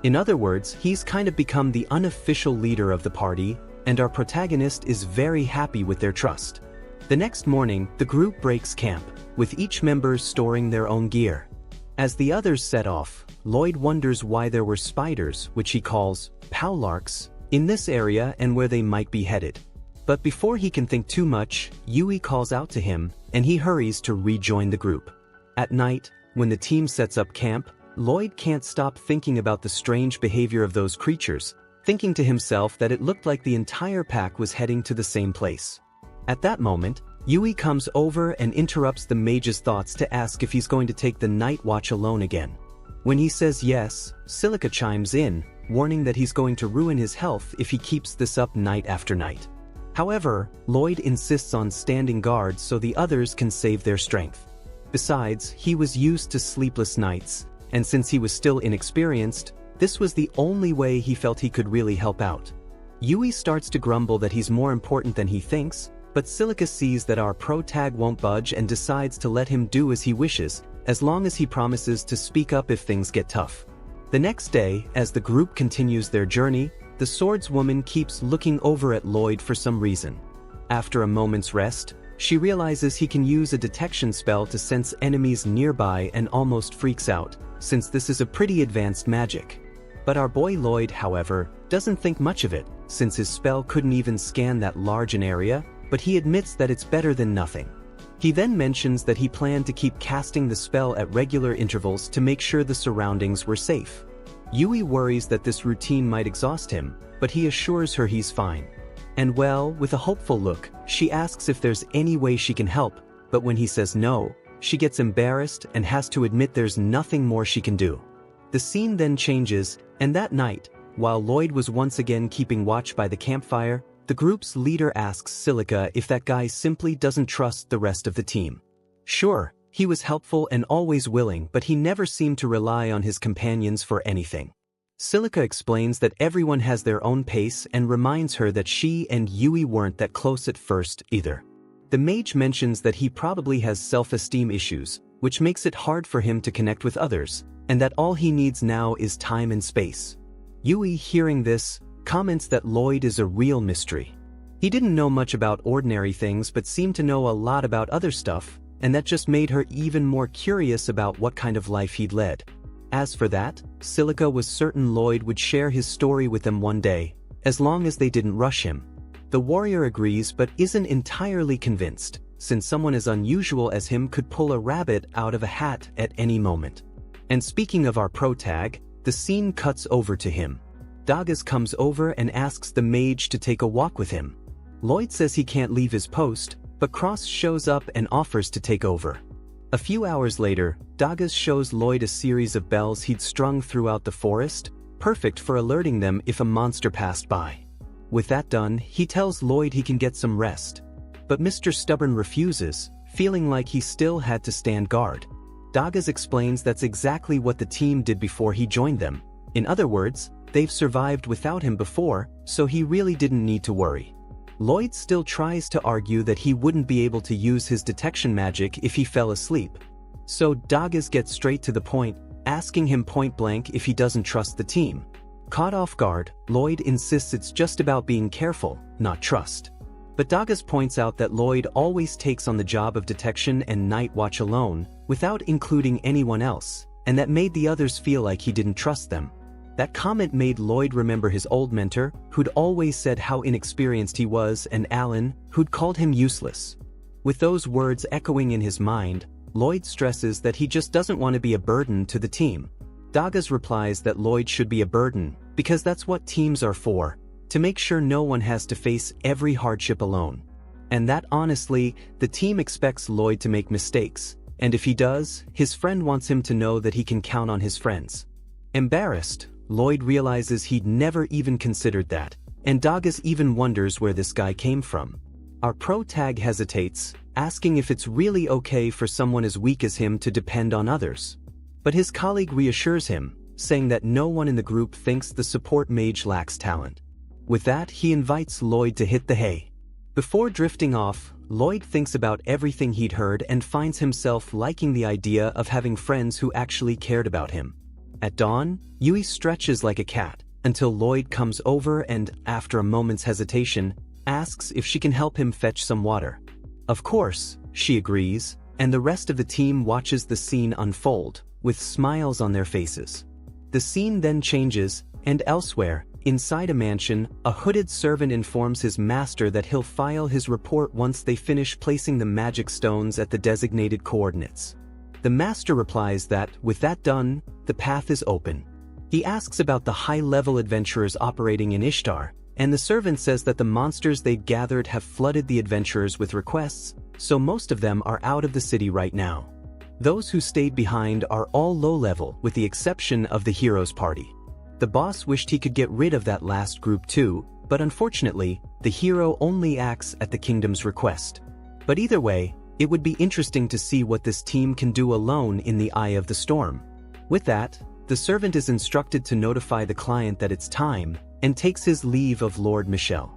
In other words, he's kind of become the unofficial leader of the party, and our protagonist is very happy with their trust. The next morning, the group breaks camp, with each member storing their own gear. As the others set off, Lloyd wonders why there were spiders, which he calls powlarks, in this area and where they might be headed. But before he can think too much, Yui calls out to him, and he hurries to rejoin the group. At night, when the team sets up camp, Lloyd can't stop thinking about the strange behavior of those creatures, thinking to himself that it looked like the entire pack was heading to the same place. At that moment, Yui comes over and interrupts the mage's thoughts to ask if he's going to take the night watch alone again. When he says yes, Silica chimes in, warning that he's going to ruin his health if he keeps this up night after night. However, Lloyd insists on standing guard so the others can save their strength. Besides, he was used to sleepless nights, and since he was still inexperienced, this was the only way he felt he could really help out. Yui starts to grumble that he's more important than he thinks, but Silica sees that our pro-tag won't budge and decides to let him do as he wishes, as long as he promises to speak up if things get tough. The next day, as the group continues their journey, the swordswoman keeps looking over at Lloyd for some reason. After a moment's rest, she realizes he can use a detection spell to sense enemies nearby and almost freaks out, since this is a pretty advanced magic. But our boy Lloyd, however, doesn't think much of it, since his spell couldn't even scan that large an area, but he admits that it's better than nothing. He then mentions that he planned to keep casting the spell at regular intervals to make sure the surroundings were safe. Yui worries that this routine might exhaust him, but he assures her he's fine. And well, with a hopeful look, she asks if there's any way she can help, but when he says no, she gets embarrassed and has to admit there's nothing more she can do. The scene then changes, and that night, while Lloyd was once again keeping watch by the campfire, the group's leader asks Silica if that guy simply doesn't trust the rest of the team. Sure, he was helpful and always willing, but he never seemed to rely on his companions for anything. Silica explains that everyone has their own pace and reminds her that she and Yui weren't that close at first either. The mage mentions that he probably has self-esteem issues, which makes it hard for him to connect with others, and that all he needs now is time and space. Yui, hearing this, comments that Lloyd is a real mystery. He didn't know much about ordinary things but seemed to know a lot about other stuff, and that just made her even more curious about what kind of life he'd led. As for that, Silica was certain Lloyd would share his story with them one day, as long as they didn't rush him. The warrior agrees but isn't entirely convinced, since someone as unusual as him could pull a rabbit out of a hat at any moment. And speaking of our pro-tag, the scene cuts over to him. Dagas comes over and asks the mage to take a walk with him. Lloyd says he can't leave his post, but Cross shows up and offers to take over. A few hours later, Dagas shows Lloyd a series of bells he'd strung throughout the forest, perfect for alerting them if a monster passed by. With that done, he tells Lloyd he can get some rest. But Mr. Stubborn refuses, feeling like he still had to stand guard. Dagas explains that's exactly what the team did before he joined them. In other words, they've survived without him before, so he really didn't need to worry. Lloyd still tries to argue that he wouldn't be able to use his detection magic if he fell asleep. So Dagas gets straight to the point, asking him point blank if he doesn't trust the team. Caught off guard, Lloyd insists it's just about being careful, not trust. But Dagas points out that Lloyd always takes on the job of detection and night watch alone, without including anyone else, and that made the others feel like he didn't trust them. That comment made Lloyd remember his old mentor, who'd always said how inexperienced he was, and Alan, who'd called him useless. With those words echoing in his mind, Lloyd stresses that he just doesn't want to be a burden to the team. Dagas replies that Lloyd should be a burden, because that's what teams are for, to make sure no one has to face every hardship alone. And that honestly, the team expects Lloyd to make mistakes, and if he does, his friend wants him to know that he can count on his friends. Embarrassed, Lloyd realizes he'd never even considered that, and Dagas even wonders where this guy came from. Our pro-tag hesitates, asking if it's really okay for someone as weak as him to depend on others. But his colleague reassures him, saying that no one in the group thinks the support mage lacks talent. With that, he invites Lloyd to hit the hay. Before drifting off, Lloyd thinks about everything he'd heard and finds himself liking the idea of having friends who actually cared about him. At dawn, Yui stretches like a cat, until Lloyd comes over and, after a moment's hesitation, asks if she can help him fetch some water. Of course, she agrees, and the rest of the team watches the scene unfold, with smiles on their faces. The scene then changes, and elsewhere, inside a mansion, a hooded servant informs his master that he'll file his report once they finish placing the magic stones at the designated coordinates. The master replies that, with that done, the path is open. He asks about the high-level adventurers operating in Ishtar, and the servant says that the monsters they'd gathered have flooded the adventurers with requests, so most of them are out of the city right now. Those who stayed behind are all low-level, with the exception of the heroes' party. The boss wished he could get rid of that last group too, but unfortunately, the hero only acts at the kingdom's request. But either way, it would be interesting to see what this team can do alone in the eye of the storm. With that, the servant is instructed to notify the client that it's time, and takes his leave of Lord Michel.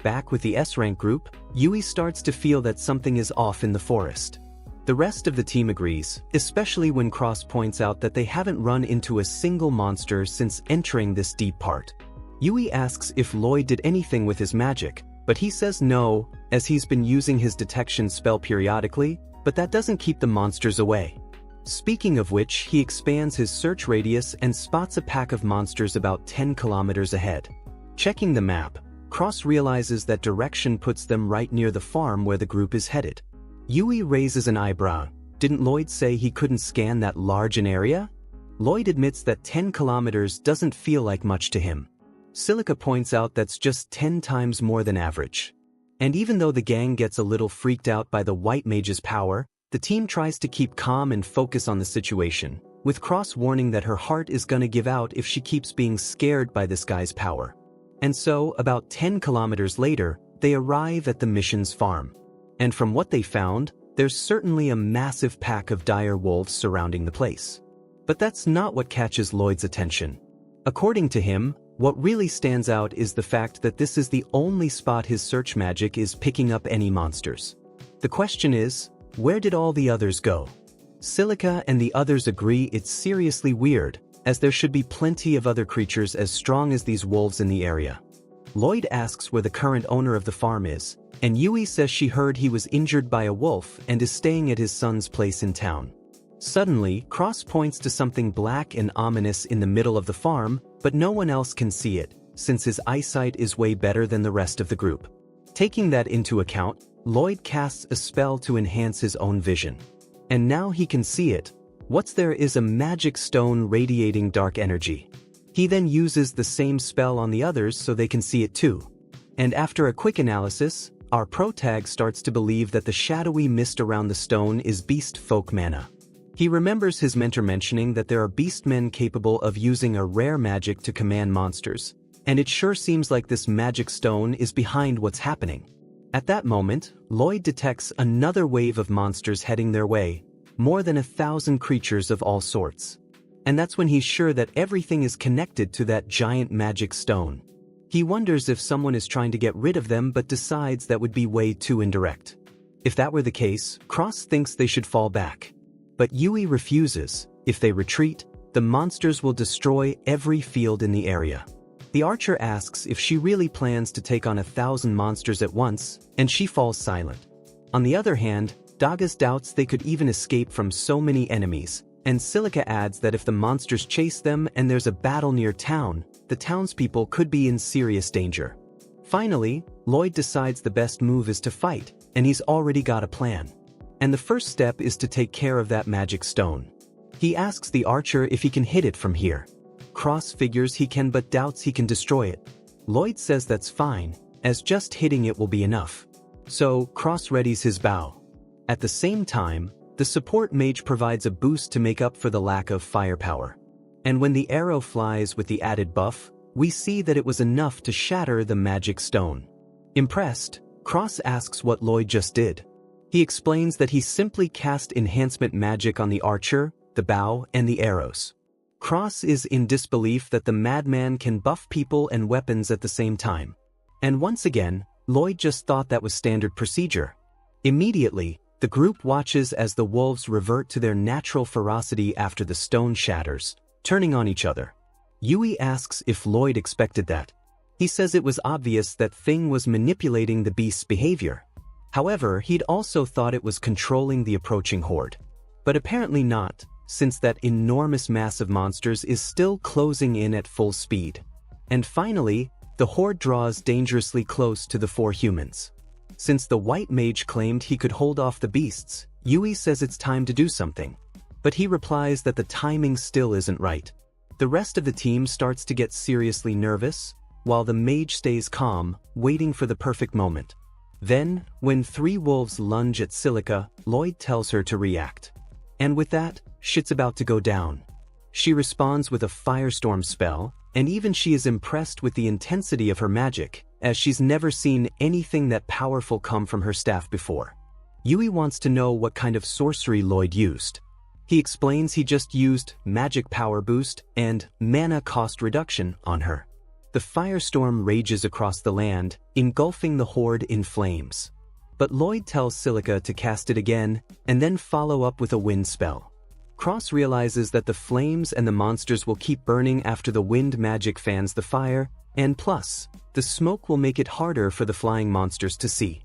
Back with the S-rank group, Yui starts to feel that something is off in the forest. The rest of the team agrees, especially when Cross points out that they haven't run into a single monster since entering this deep part. Yui asks if Lloyd did anything with his magic, but he says no, as he's been using his detection spell periodically, but that doesn't keep the monsters away. Speaking of which, he expands his search radius and spots a pack of monsters about 10 kilometers ahead. Checking the map, Cross realizes that direction puts them right near the farm where the group is headed. Yui raises an eyebrow. Didn't Lloyd say he couldn't scan that large an area? Lloyd admits that 10 kilometers doesn't feel like much to him. Silica points out that's just 10 times more than average. And even though the gang gets a little freaked out by the White Mage's power, the team tries to keep calm and focus on the situation, with Cross warning that her heart is gonna give out if she keeps being scared by this guy's power. And so, about 10 kilometers later, they arrive at the mission's farm. And from what they found, there's certainly a massive pack of dire wolves surrounding the place. But that's not what catches Lloyd's attention. According to him, what really stands out is the fact that this is the only spot his search magic is picking up any monsters. The question is, where did all the others go? Silica and the others agree it's seriously weird, as there should be plenty of other creatures as strong as these wolves in the area. Lloyd asks where the current owner of the farm is, and Yui says she heard he was injured by a wolf and is staying at his son's place in town. Suddenly, Cross points to something black and ominous in the middle of the farm, but no one else can see it, since his eyesight is way better than the rest of the group. Taking that into account, Lloyd casts a spell to enhance his own vision. And now he can see it. What's there is a magic stone radiating dark energy. He then uses the same spell on the others so they can see it too. And after a quick analysis, our protag starts to believe that the shadowy mist around the stone is beast folk mana. He remembers his mentor mentioning that there are beastmen capable of using a rare magic to command monsters, and it sure seems like this magic stone is behind what's happening. At that moment, Lloyd detects another wave of monsters heading their way, more than 1,000 creatures of all sorts. And that's when he's sure that everything is connected to that giant magic stone. He wonders if someone is trying to get rid of them but decides that would be way too indirect. If that were the case, Cross thinks they should fall back. But Yui refuses. If they retreat, the monsters will destroy every field in the area. The archer asks if she really plans to take on 1,000 monsters at once, and she falls silent. On the other hand, Dagas doubts they could even escape from so many enemies, and Silica adds that if the monsters chase them and there's a battle near town, the townspeople could be in serious danger. Finally, Lloyd decides the best move is to fight, and he's already got a plan. And the first step is to take care of that magic stone. He asks the archer if he can hit it from here. Cross figures he can but doubts he can destroy it. Lloyd says that's fine, as just hitting it will be enough. So, Cross readies his bow. At the same time, the support mage provides a boost to make up for the lack of firepower. And when the arrow flies with the added buff, we see that it was enough to shatter the magic stone. Impressed, Cross asks what Lloyd just did. He explains that he simply cast enhancement magic on the archer, the bow, and the arrows. Cross is in disbelief that the madman can buff people and weapons at the same time. And once again, Lloyd just thought that was standard procedure. Immediately, the group watches as the wolves revert to their natural ferocity after the stone shatters, turning on each other. Yui asks if Lloyd expected that. He says it was obvious that Thing was manipulating the beast's behavior. However, he'd also thought it was controlling the approaching horde. But apparently not, since that enormous mass of monsters is still closing in at full speed. And finally, the horde draws dangerously close to the 4 humans. Since the white mage claimed he could hold off the beasts, Yui says it's time to do something. But he replies that the timing still isn't right. The rest of the team starts to get seriously nervous, while the mage stays calm, waiting for the perfect moment. Then, when 3 wolves lunge at Silica, Lloyd tells her to react. And with that, shit's about to go down. She responds with a firestorm spell, and even she is impressed with the intensity of her magic, as she's never seen anything that powerful come from her staff before. Yui wants to know what kind of sorcery Lloyd used. He explains he just used magic power boost and mana cost reduction on her. The firestorm rages across the land, engulfing the horde in flames. But Lloyd tells Silica to cast it again, and then follow up with a wind spell. Cross realizes that the flames and the monsters will keep burning after the wind magic fans the fire, and plus, the smoke will make it harder for the flying monsters to see.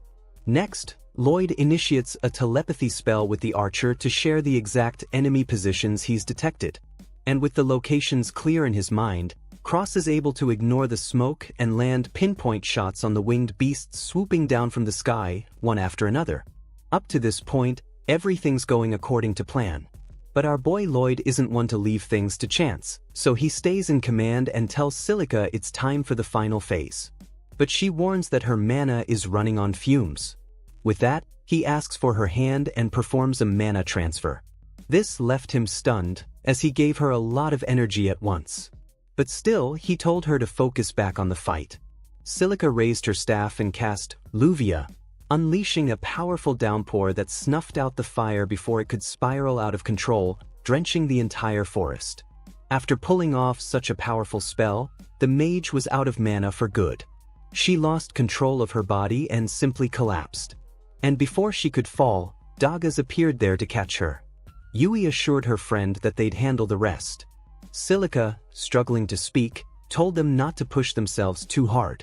Next, Lloyd initiates a telepathy spell with the archer to share the exact enemy positions he's detected. And with the locations clear in his mind, Cross is able to ignore the smoke and land pinpoint shots on the winged beasts swooping down from the sky, one after another. Up to this point, everything's going according to plan. But our boy Lloyd isn't one to leave things to chance, so he stays in command and tells Silica it's time for the final phase. But she warns that her mana is running on fumes. With that, he asks for her hand and performs a mana transfer. This left him stunned, as he gave her a lot of energy at once. But still, he told her to focus back on the fight. Silica raised her staff and cast Luvia, unleashing a powerful downpour that snuffed out the fire before it could spiral out of control, drenching the entire forest. After pulling off such a powerful spell, the mage was out of mana for good. She lost control of her body and simply collapsed. And before she could fall, Dagas appeared there to catch her. Yui assured her friend that they'd handle the rest. Silica, struggling to speak, told them not to push themselves too hard.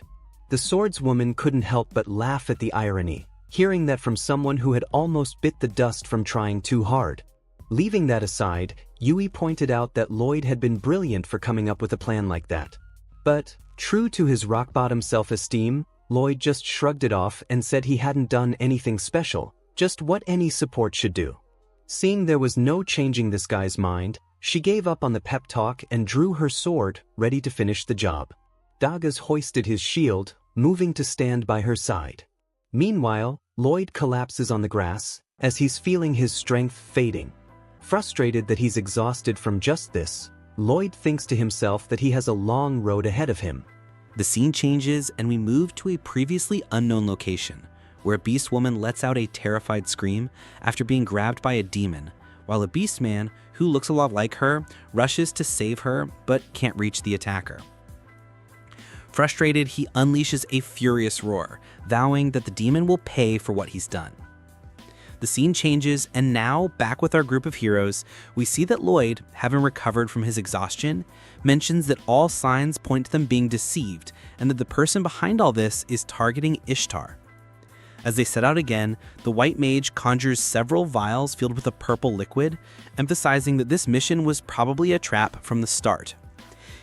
The swordswoman couldn't help but laugh at the irony, hearing that from someone who had almost bit the dust from trying too hard. Leaving that aside, Yui pointed out that Lloyd had been brilliant for coming up with a plan like that. But, true to his rock-bottom self-esteem, Lloyd just shrugged it off and said he hadn't done anything special, just what any support should do. Seeing there was no changing this guy's mind, she gave up on the pep talk and drew her sword, ready to finish the job. Dagas hoisted his shield, moving to stand by her side. Meanwhile, Lloyd collapses on the grass, as he's feeling his strength fading. Frustrated that he's exhausted from just this, Lloyd thinks to himself that he has a long road ahead of him. The scene changes and we move to a previously unknown location, where a beast woman lets out a terrified scream after being grabbed by a demon, while a beast man, who looks a lot like her, rushes to save her but can't reach the attacker. Frustrated, he unleashes a furious roar, vowing that the demon will pay for what he's done. The scene changes, and now, back with our group of heroes, we see that Lloyd, having recovered from his exhaustion, mentions that all signs point to them being deceived and that the person behind all this is targeting Ishtar. As they set out again, the white mage conjures several vials filled with a purple liquid, emphasizing that this mission was probably a trap from the start.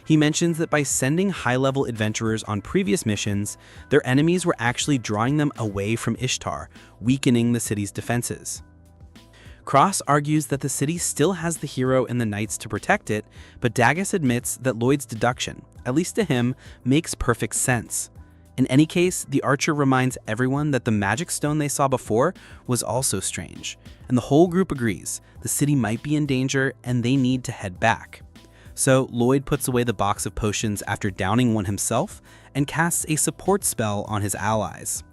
He mentions that by sending high-level adventurers on previous missions, their enemies were actually drawing them away from Ishtar, weakening the city's defenses. Cross argues that the city still has the hero and the knights to protect it, but Daggis admits that Lloyd's deduction, at least to him, makes perfect sense. In any case, the archer reminds everyone that the magic stone they saw before was also strange, and the whole group agrees the city might be in danger and they need to head back. So Lloyd puts away the box of potions after downing one himself and casts a support spell on his allies.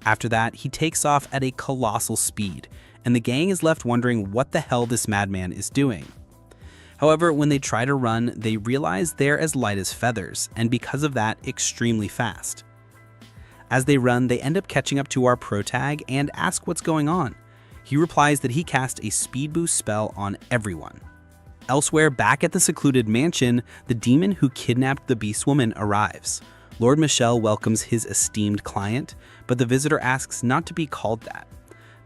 After that, he takes off at a colossal speed, and the gang is left wondering what the hell this madman is doing. However, when they try to run, they realize they're as light as feathers, and because of that, extremely fast. As they run, they end up catching up to our protag and ask what's going on. He replies that he cast a speed boost spell on everyone. Elsewhere, back at the secluded mansion, the demon who kidnapped the beast woman arrives. Lord Michel welcomes his esteemed client, but the visitor asks not to be called that.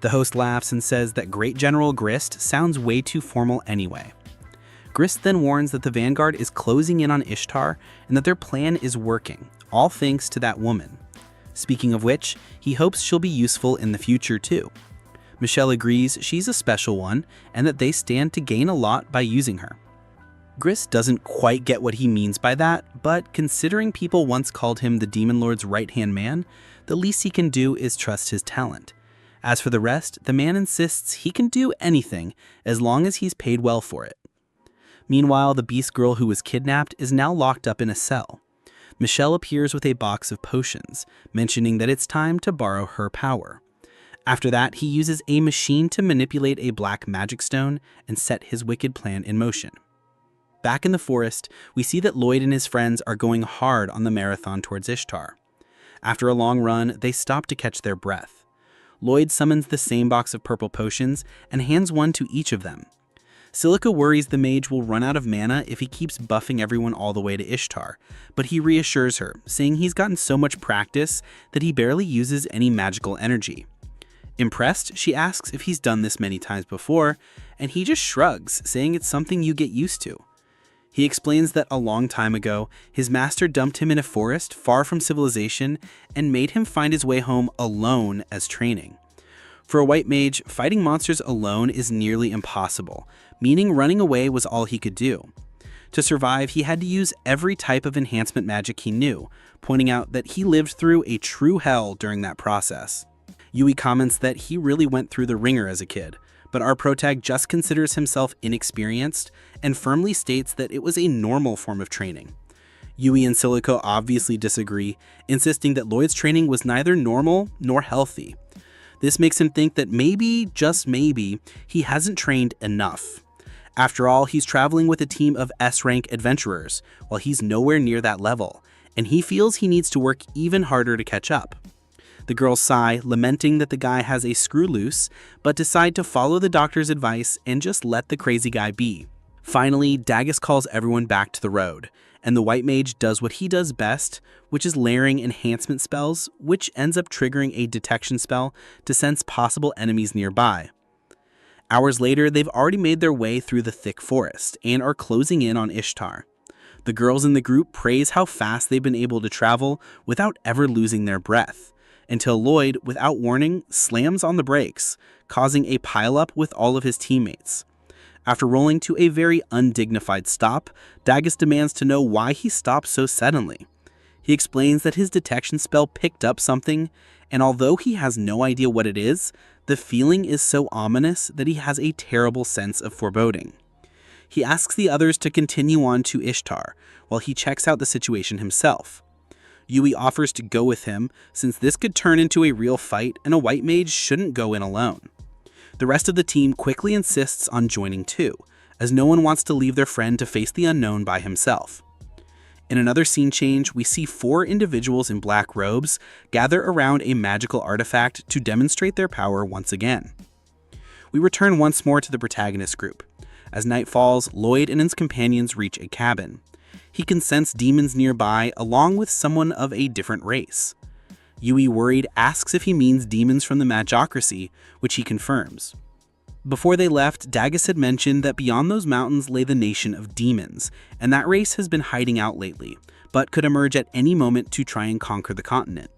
The host laughs and says that Great General Grist sounds way too formal anyway. Grist then warns that the Vanguard is closing in on Ishtar and that their plan is working, all thanks to that woman. Speaking of which, he hopes she'll be useful in the future too. Michelle agrees she's a special one and that they stand to gain a lot by using her. Grist doesn't quite get what he means by that, but considering people once called him the Demon Lord's right-hand man, the least he can do is trust his talent. As for the rest, the man insists he can do anything as long as he's paid well for it. Meanwhile, the beast girl who was kidnapped is now locked up in a cell. Michelle appears with a box of potions, mentioning that it's time to borrow her power. After that, he uses a machine to manipulate a black magic stone and set his wicked plan in motion. Back in the forest, we see that Lloyd and his friends are going hard on the marathon towards Ishtar. After a long run, they stop to catch their breath. Lloyd summons the same box of purple potions and hands one to each of them. Silica worries the mage will run out of mana if he keeps buffing everyone all the way to Ishtar, but he reassures her, saying he's gotten so much practice that he barely uses any magical energy. Impressed, she asks if he's done this many times before, and he just shrugs, saying it's something you get used to. He explains that a long time ago, his master dumped him in a forest far from civilization and made him find his way home alone as training. For a white mage, fighting monsters alone is nearly impossible, meaning running away was all he could do. To survive, he had to use every type of enhancement magic he knew, pointing out that he lived through a true hell during that process. Yui comments that he really went through the ringer as a kid, but our protag just considers himself inexperienced and firmly states that it was a normal form of training. Yui and Silico obviously disagree, insisting that Lloyd's training was neither normal nor healthy. This makes him think that maybe, just maybe, he hasn't trained enough. After all, he's traveling with a team of S-rank adventurers, while he's nowhere near that level, and he feels he needs to work even harder to catch up. The girls sigh, lamenting that the guy has a screw loose, but decide to follow the doctor's advice and just let the crazy guy be. Finally, Daggis calls everyone back to the road, and the white mage does what he does best, which is layering enhancement spells, which ends up triggering a detection spell to sense possible enemies nearby. Hours later, they've already made their way through the thick forest and are closing in on Ishtar. The girls in the group praise how fast they've been able to travel without ever losing their breath, until Lloyd, without warning, slams on the brakes, causing a pileup with all of his teammates. After rolling to a very undignified stop, Daggis demands to know why he stopped so suddenly. He explains that his detection spell picked up something, and although he has no idea what it is, The feeling is so ominous that he has a terrible sense of foreboding. He asks the others to continue on to Ishtar, while he checks out the situation himself. Yui offers to go with him, since this could turn into a real fight and a white mage shouldn't go in alone. The rest of the team quickly insists on joining too, as no one wants to leave their friend to face the unknown by himself. In another scene change, we see 4 individuals in black robes gather around a magical artifact to demonstrate their power once again. We return once more to the protagonist group. As night falls, Lloyd and his companions reach a cabin. He can sense demons nearby along with someone of a different race. Yui, worried, asks if he means demons from the Magocracy, which he confirms. Before they left, Dagus had mentioned that beyond those mountains lay the nation of demons, and that race has been hiding out lately, but could emerge at any moment to try and conquer the continent.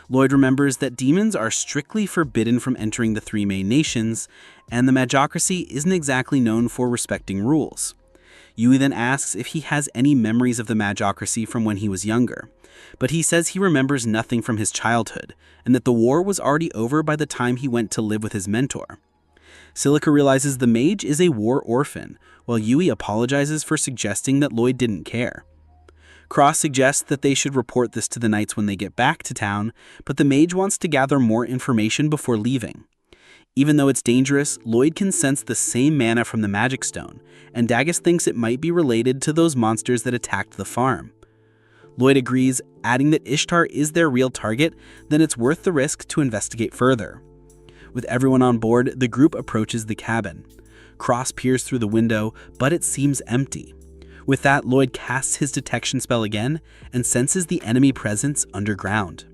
Lloyd remembers that demons are strictly forbidden from entering the 3 main nations, and the Magocracy isn't exactly known for respecting rules. Yui then asks if he has any memories of the Magocracy from when he was younger, but he says he remembers nothing from his childhood, and that the war was already over by the time he went to live with his mentor. Silica realizes the mage is a war orphan, while Yui apologizes for suggesting that Lloyd didn't care. Cross suggests that they should report this to the knights when they get back to town, but the mage wants to gather more information before leaving. Even though it's dangerous, Lloyd can sense the same mana from the magic stone, and Dagus thinks it might be related to those monsters that attacked the farm. Lloyd agrees, adding that Ishtar is their real target, then it's worth the risk to investigate further. With everyone on board, the group approaches the cabin. Cross peers through the window, but it seems empty. With that, Lloyd casts his detection spell again and senses the enemy presence underground.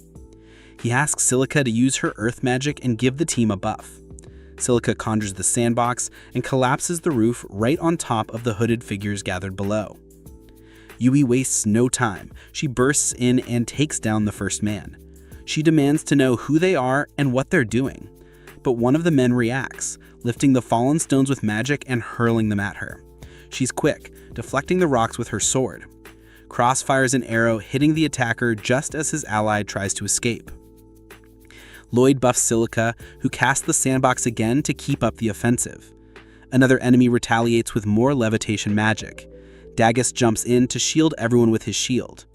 He asks Silica to use her earth magic and give the team a buff. Silica conjures the sandbox and collapses the roof right on top of the hooded figures gathered below. Yui wastes no time. She bursts in and takes down the first man. She demands to know who they are and what they're doing. But one of the men reacts, lifting the fallen stones with magic and hurling them at her. She's quick, deflecting the rocks with her sword. Cross fires an arrow, hitting the attacker just as his ally tries to escape. Lloyd buffs Silica, who casts the sandbox again to keep up the offensive. Another enemy retaliates with more levitation magic. Dagus jumps in to shield everyone with his shield.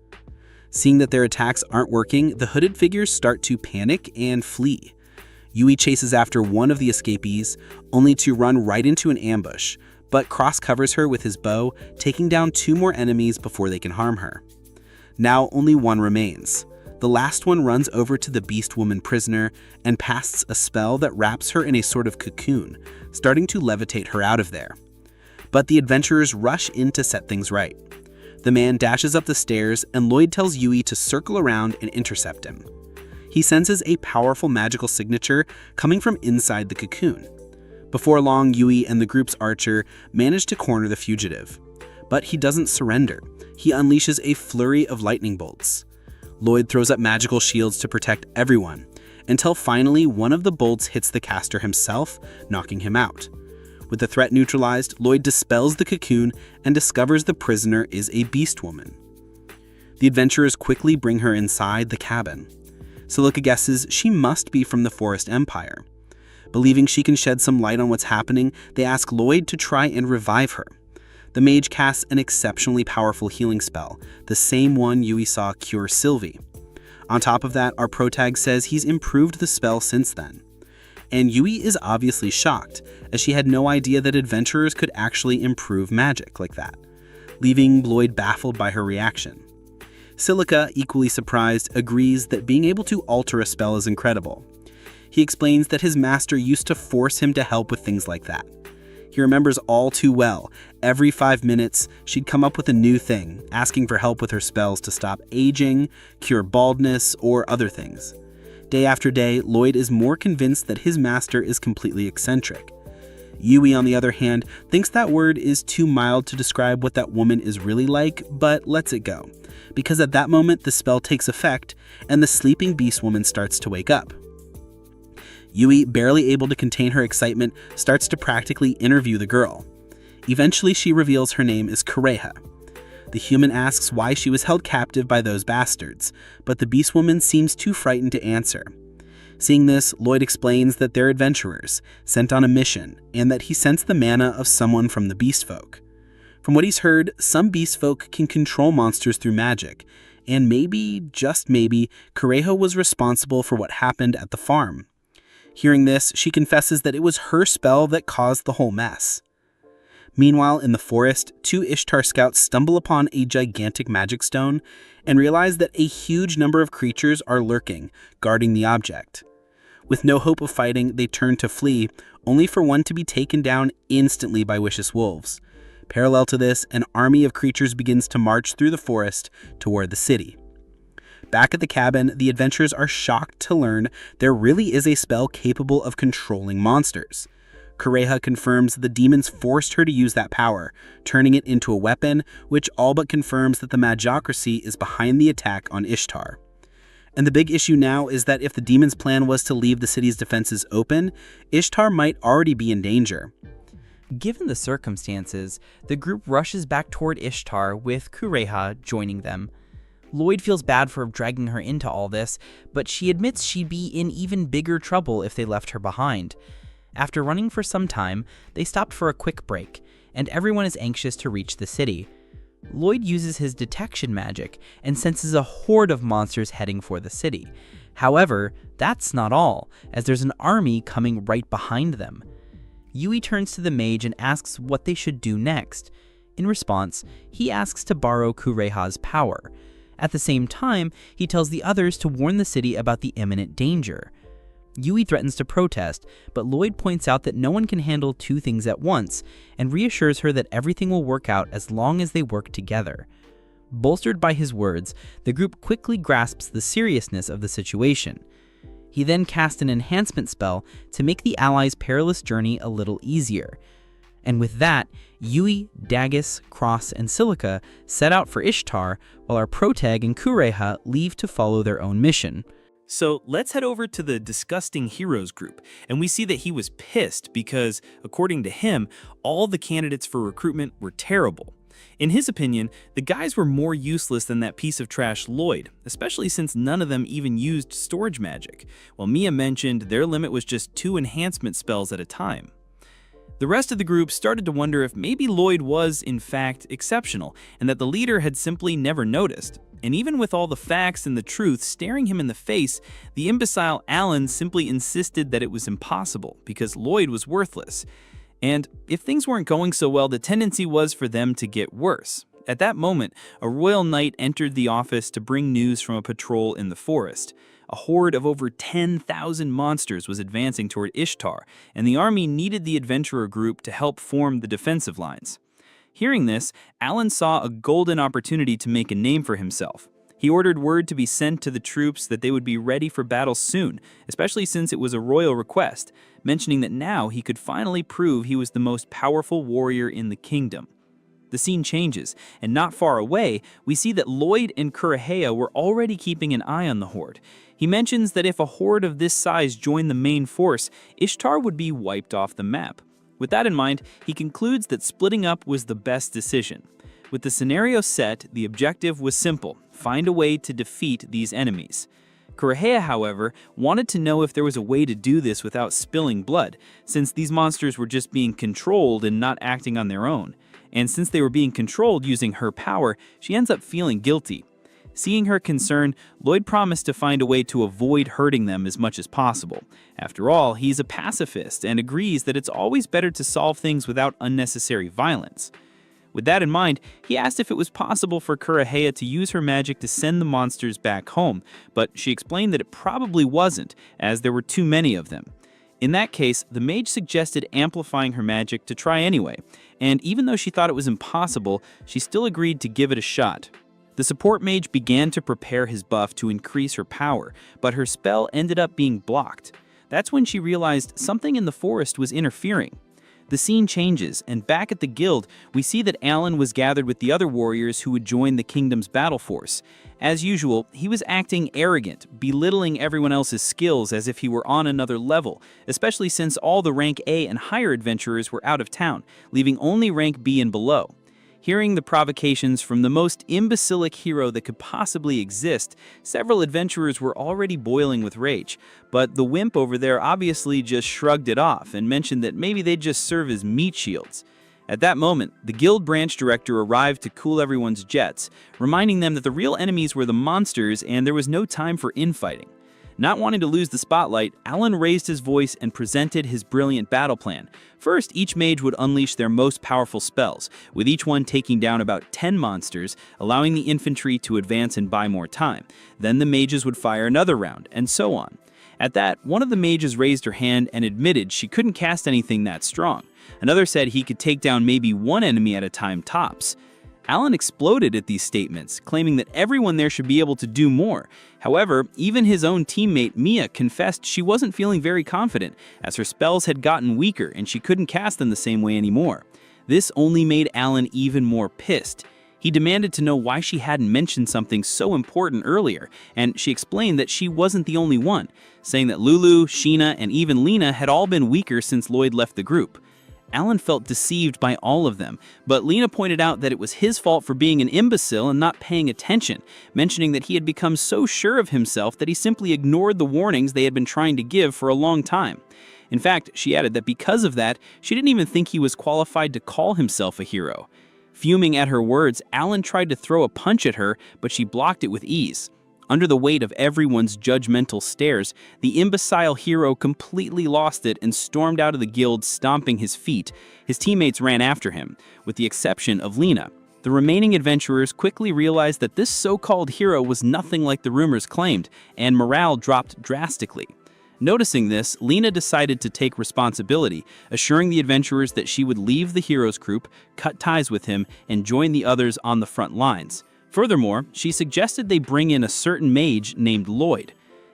Seeing that their attacks aren't working, the hooded figures start to panic and flee. Yui chases after one of the escapees, only to run right into an ambush, but Cross covers her with his bow, taking down 2 more enemies before they can harm her. Now only one remains. The last one runs over to the beast woman prisoner and casts a spell that wraps her in a sort of cocoon, starting to levitate her out of there. But the adventurers rush in to set things right. The man dashes up the stairs, and Lloyd tells Yui to circle around and intercept him. He senses a powerful magical signature coming from inside the cocoon. Before long, Yui and the group's archer manage to corner the fugitive. But he doesn't surrender. He unleashes a flurry of lightning bolts. Lloyd throws up magical shields to protect everyone, until finally one of the bolts hits the caster himself, knocking him out. With the threat neutralized, Lloyd dispels the cocoon and discovers the prisoner is a beast woman. The adventurers quickly bring her inside the cabin. Silica guesses she must be from the Forest Empire. Believing she can shed some light on what's happening, they ask Lloyd to try and revive her. The mage casts an exceptionally powerful healing spell, the same one Yui saw cure Sylvie. On top of that, our protag says he's improved the spell since then. And Yui is obviously shocked, as she had no idea that adventurers could actually improve magic like that, leaving Lloyd baffled by her reaction. Silica, equally surprised, agrees that being able to alter a spell is incredible. He explains that his master used to force him to help with things like that. He remembers all too well. Every 5 minutes, she'd come up with a new thing, asking for help with her spells to stop aging, cure baldness, or other things. Day after day, Lloyd is more convinced that his master is completely eccentric. Yui, on the other hand, thinks that word is too mild to describe what that woman is really like, but lets it go, because at that moment the spell takes effect and the sleeping beast woman starts to wake up. Yui, barely able to contain her excitement, starts to practically interview the girl. Eventually, she reveals her name is Kureha. The human asks why she was held captive by those bastards, but the beast woman seems too frightened to answer. Seeing this, Lloyd explains that they're adventurers, sent on a mission, and that he sensed the mana of someone from the beast folk. From what he's heard, some beast folk can control monsters through magic, and maybe, just maybe, Kureha was responsible for what happened at the farm. Hearing this, she confesses that it was her spell that caused the whole mess. Meanwhile, in the forest, 2 Ishtar scouts stumble upon a gigantic magic stone and realize that a huge number of creatures are lurking, guarding the object. With no hope of fighting, they turn to flee, only for one to be taken down instantly by vicious wolves. Parallel to this, an army of creatures begins to march through the forest toward the city. Back at the cabin, the adventurers are shocked to learn there really is a spell capable of controlling monsters. Kureha confirms the demons forced her to use that power, turning it into a weapon, which all but confirms that the Magocracy is behind the attack on Ishtar. And the big issue now is that if the demons' plan was to leave the city's defenses open, Ishtar might already be in danger. Given the circumstances, the group rushes back toward Ishtar, with Kureha joining them. Lloyd feels bad for dragging her into all this, but she admits she'd be in even bigger trouble if they left her behind. After running for some time, they stopped for a quick break, and everyone is anxious to reach the city. Lloyd uses his detection magic and senses a horde of monsters heading for the city. However, that's not all, as there's an army coming right behind them. Yui turns to the mage and asks what they should do next. In response, he asks to borrow Kureha's power. At the same time, he tells the others to warn the city about the imminent danger. Yui threatens to protest, but Lloyd points out that no one can handle 2 things at once, and reassures her that everything will work out as long as they work together. Bolstered by his words, the group quickly grasps the seriousness of the situation. He then casts an enhancement spell to make the allies' perilous journey a little easier. And with that, Yui, Dagus, Cross, and Silica set out for Ishtar, while our protag and Kureha leave to follow their own mission. So let's head over to the Disgusting Heroes group, and we see that he was pissed because, according to him, all the candidates for recruitment were terrible. In his opinion, the guys were more useless than that piece of trash Lloyd, especially since none of them even used storage magic, while Mia mentioned their limit was just 2 enhancement spells at a time. The rest of the group started to wonder if maybe Lloyd was, in fact, exceptional, and that the leader had simply never noticed. And even with all the facts and the truth staring him in the face, the imbecile Alan simply insisted that it was impossible because Lloyd was worthless. And if things weren't going so well, the tendency was for them to get worse. At that moment, a royal knight entered the office to bring news from a patrol in the forest. A horde of over 10,000 monsters was advancing toward Ishtar, and the army needed the adventurer group to help form the defensive lines. Hearing this, Alan saw a golden opportunity to make a name for himself. He ordered word to be sent to the troops that they would be ready for battle soon, especially since it was a royal request, mentioning that now he could finally prove he was the most powerful warrior in the kingdom. The scene changes, and not far away, we see that Lloyd and Kureha were already keeping an eye on the horde. He mentions that if a horde of this size joined the main force, Ishtar would be wiped off the map. With that in mind, he concludes that splitting up was the best decision. With the scenario set, the objective was simple: find a way to defeat these enemies. Kureha, however, wanted to know if there was a way to do this without spilling blood, since these monsters were just being controlled and not acting on their own. And since they were being controlled using her power, she ends up feeling guilty. Seeing her concern, Lloyd promised to find a way to avoid hurting them as much as possible. After all, he's a pacifist and agrees that it's always better to solve things without unnecessary violence. With that in mind, he asked if it was possible for Kureha to use her magic to send the monsters back home, but she explained that it probably wasn't, as there were too many of them. In that case, the mage suggested amplifying her magic to try anyway, and even though she thought it was impossible, she still agreed to give it a shot. The support mage began to prepare his buff to increase her power, but her spell ended up being blocked. That's when she realized something in the forest was interfering. The scene changes, and back at the guild, we see that Alan was gathered with the other warriors who would join the kingdom's battle force. As usual, he was acting arrogant, belittling everyone else's skills as if he were on another level, especially since all the rank A and higher adventurers were out of town, leaving only rank B and below. Hearing the provocations from the most imbecilic hero that could possibly exist, several adventurers were already boiling with rage, but the wimp over there obviously just shrugged it off and mentioned that maybe they'd just serve as meat shields. At that moment, the guild branch director arrived to cool everyone's jets, reminding them that the real enemies were the monsters and there was no time for infighting. Not wanting to lose the spotlight, Alan raised his voice and presented his brilliant battle plan. First, each mage would unleash their most powerful spells, with each one taking down about 10 monsters, allowing the infantry to advance and buy more time. Then the mages would fire another round, and so on. At that, one of the mages raised her hand and admitted she couldn't cast anything that strong. Another said he could take down maybe one enemy at a time tops. Alan exploded at these statements, claiming that everyone there should be able to do more. However, even his own teammate Mia confessed she wasn't feeling very confident, as her spells had gotten weaker and she couldn't cast them the same way anymore. This only made Alan even more pissed. He demanded to know why she hadn't mentioned something so important earlier, and she explained that she wasn't the only one, saying that Lulu, Sheena, and even Lena had all been weaker since Lloyd left the group. Alan felt deceived by all of them, but Lena pointed out that it was his fault for being an imbecile and not paying attention, mentioning that he had become so sure of himself that he simply ignored the warnings they had been trying to give for a long time. In fact, she added that because of that, she didn't even think he was qualified to call himself a hero. Fuming at her words, Alan tried to throw a punch at her, but she blocked it with ease. Under the weight of everyone's judgmental stares, the imbecile hero completely lost it and stormed out of the guild, stomping his feet. His teammates ran after him, with the exception of Lena. The remaining adventurers quickly realized that this so-called hero was nothing like the rumors claimed, and morale dropped drastically. Noticing this, Lena decided to take responsibility, assuring the adventurers that she would leave the hero's group, cut ties with him, and join the others on the front lines. Furthermore, she suggested they bring in a certain mage named Lloyd.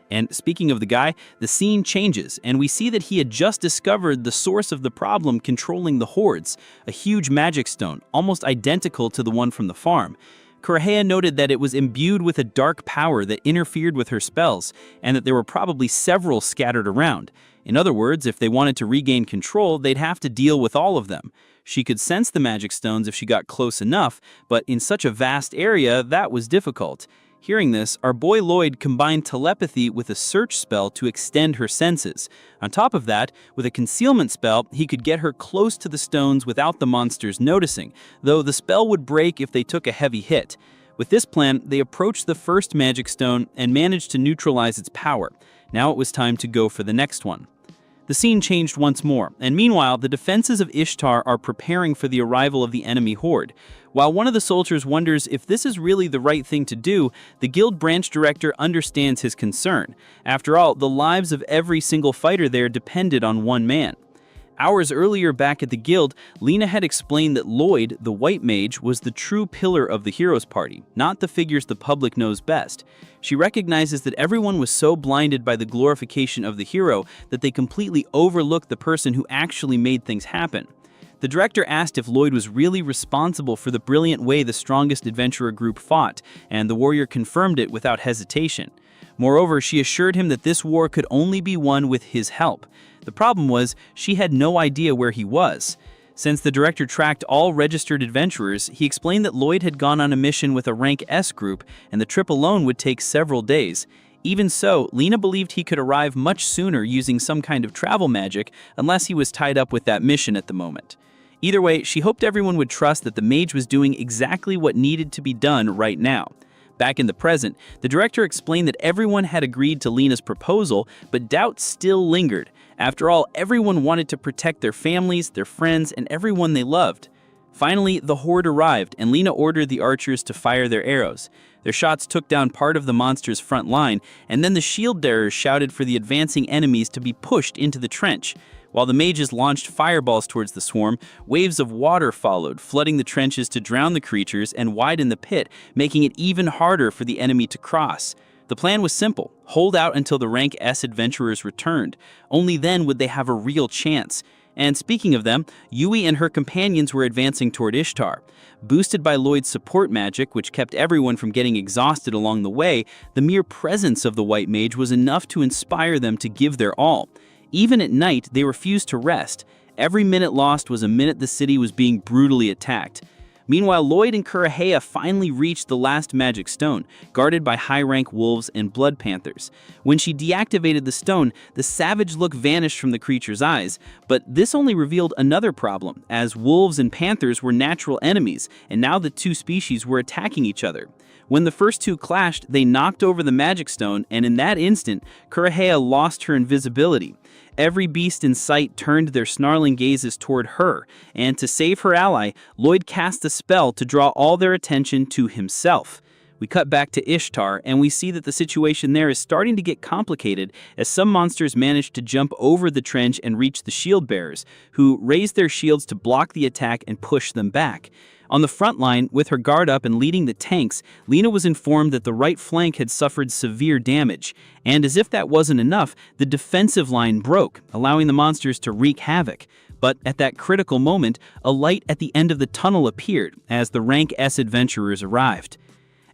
And speaking of the guy, the scene changes, and we see that he had just discovered the source of the problem controlling the hordes, a huge magic stone, almost identical to the one from the farm. Kurahea noted that it was imbued with a dark power that interfered with her spells, and that there were probably several scattered around. In other words, if they wanted to regain control, they'd have to deal with all of them. She could sense the magic stones if she got close enough, but in such a vast area, that was difficult. Hearing this, our boy Lloyd combined telepathy with a search spell to extend her senses. On top of that, with a concealment spell, he could get her close to the stones without the monsters noticing, though the spell would break if they took a heavy hit. With this plan, they approached the first magic stone and managed to neutralize its power. Now it was time to go for the next one. The scene changed once more, and meanwhile, the defenses of Ishtar are preparing for the arrival of the enemy horde. While one of the soldiers wonders if this is really the right thing to do, the guild branch director understands his concern. After all, the lives of every single fighter there depended on one man. Hours earlier back at the guild, Lena had explained that Lloyd, the white mage, was the true pillar of the heroes party, not the figures the public knows best. She recognizes that everyone was so blinded by the glorification of the hero that they completely overlooked the person who actually made things happen. The director asked if Lloyd was really responsible for the brilliant way the strongest adventurer group fought, and the warrior confirmed it without hesitation. Moreover, she assured him that this war could only be won with his help. The problem was, she had no idea where he was. Since the director tracked all registered adventurers, he explained that Lloyd had gone on a mission with a rank S group, and the trip alone would take several days. Even so, Lena believed he could arrive much sooner using some kind of travel magic, unless he was tied up with that mission at the moment. Either way, she hoped everyone would trust that the mage was doing exactly what needed to be done right now. Back in the present, the director explained that everyone had agreed to Lena's proposal, but doubt still lingered. After all, everyone wanted to protect their families, their friends, and everyone they loved. Finally, the horde arrived, and Lena ordered the archers to fire their arrows. Their shots took down part of the monster's front line, and then the shield-bearers shouted for the advancing enemies to be pushed into the trench. While the mages launched fireballs towards the swarm, waves of water followed, flooding the trenches to drown the creatures and widen the pit, making it even harder for the enemy to cross. The plan was simple: hold out until the rank S adventurers returned. Only then would they have a real chance. And speaking of them, Yui and her companions were advancing toward Ishtar. Boosted by Lloyd's support magic, which kept everyone from getting exhausted along the way, the mere presence of the white mage was enough to inspire them to give their all. Even at night, they refused to rest. Every minute lost was a minute the city was being brutally attacked. Meanwhile, Lloyd and Kurahea finally reached the last magic stone, guarded by high-rank wolves and blood panthers. When she deactivated the stone, the savage look vanished from the creature's eyes, but this only revealed another problem, as wolves and panthers were natural enemies, and now the two species were attacking each other. When the first two clashed, they knocked over the magic stone, and in that instant, Kurahea lost her invisibility. Every beast in sight turned their snarling gazes toward her, and to save her ally, Lloyd cast a spell to draw all their attention to himself. We cut back to Ishtar, and we see that the situation there is starting to get complicated as some monsters manage to jump over the trench and reach the shield bearers, who raise their shields to block the attack and push them back. On the front line, with her guard up and leading the tanks, Lena was informed that the right flank had suffered severe damage. And as if that wasn't enough, the defensive line broke, allowing the monsters to wreak havoc. But at that critical moment, a light at the end of the tunnel appeared as the Rank S adventurers arrived.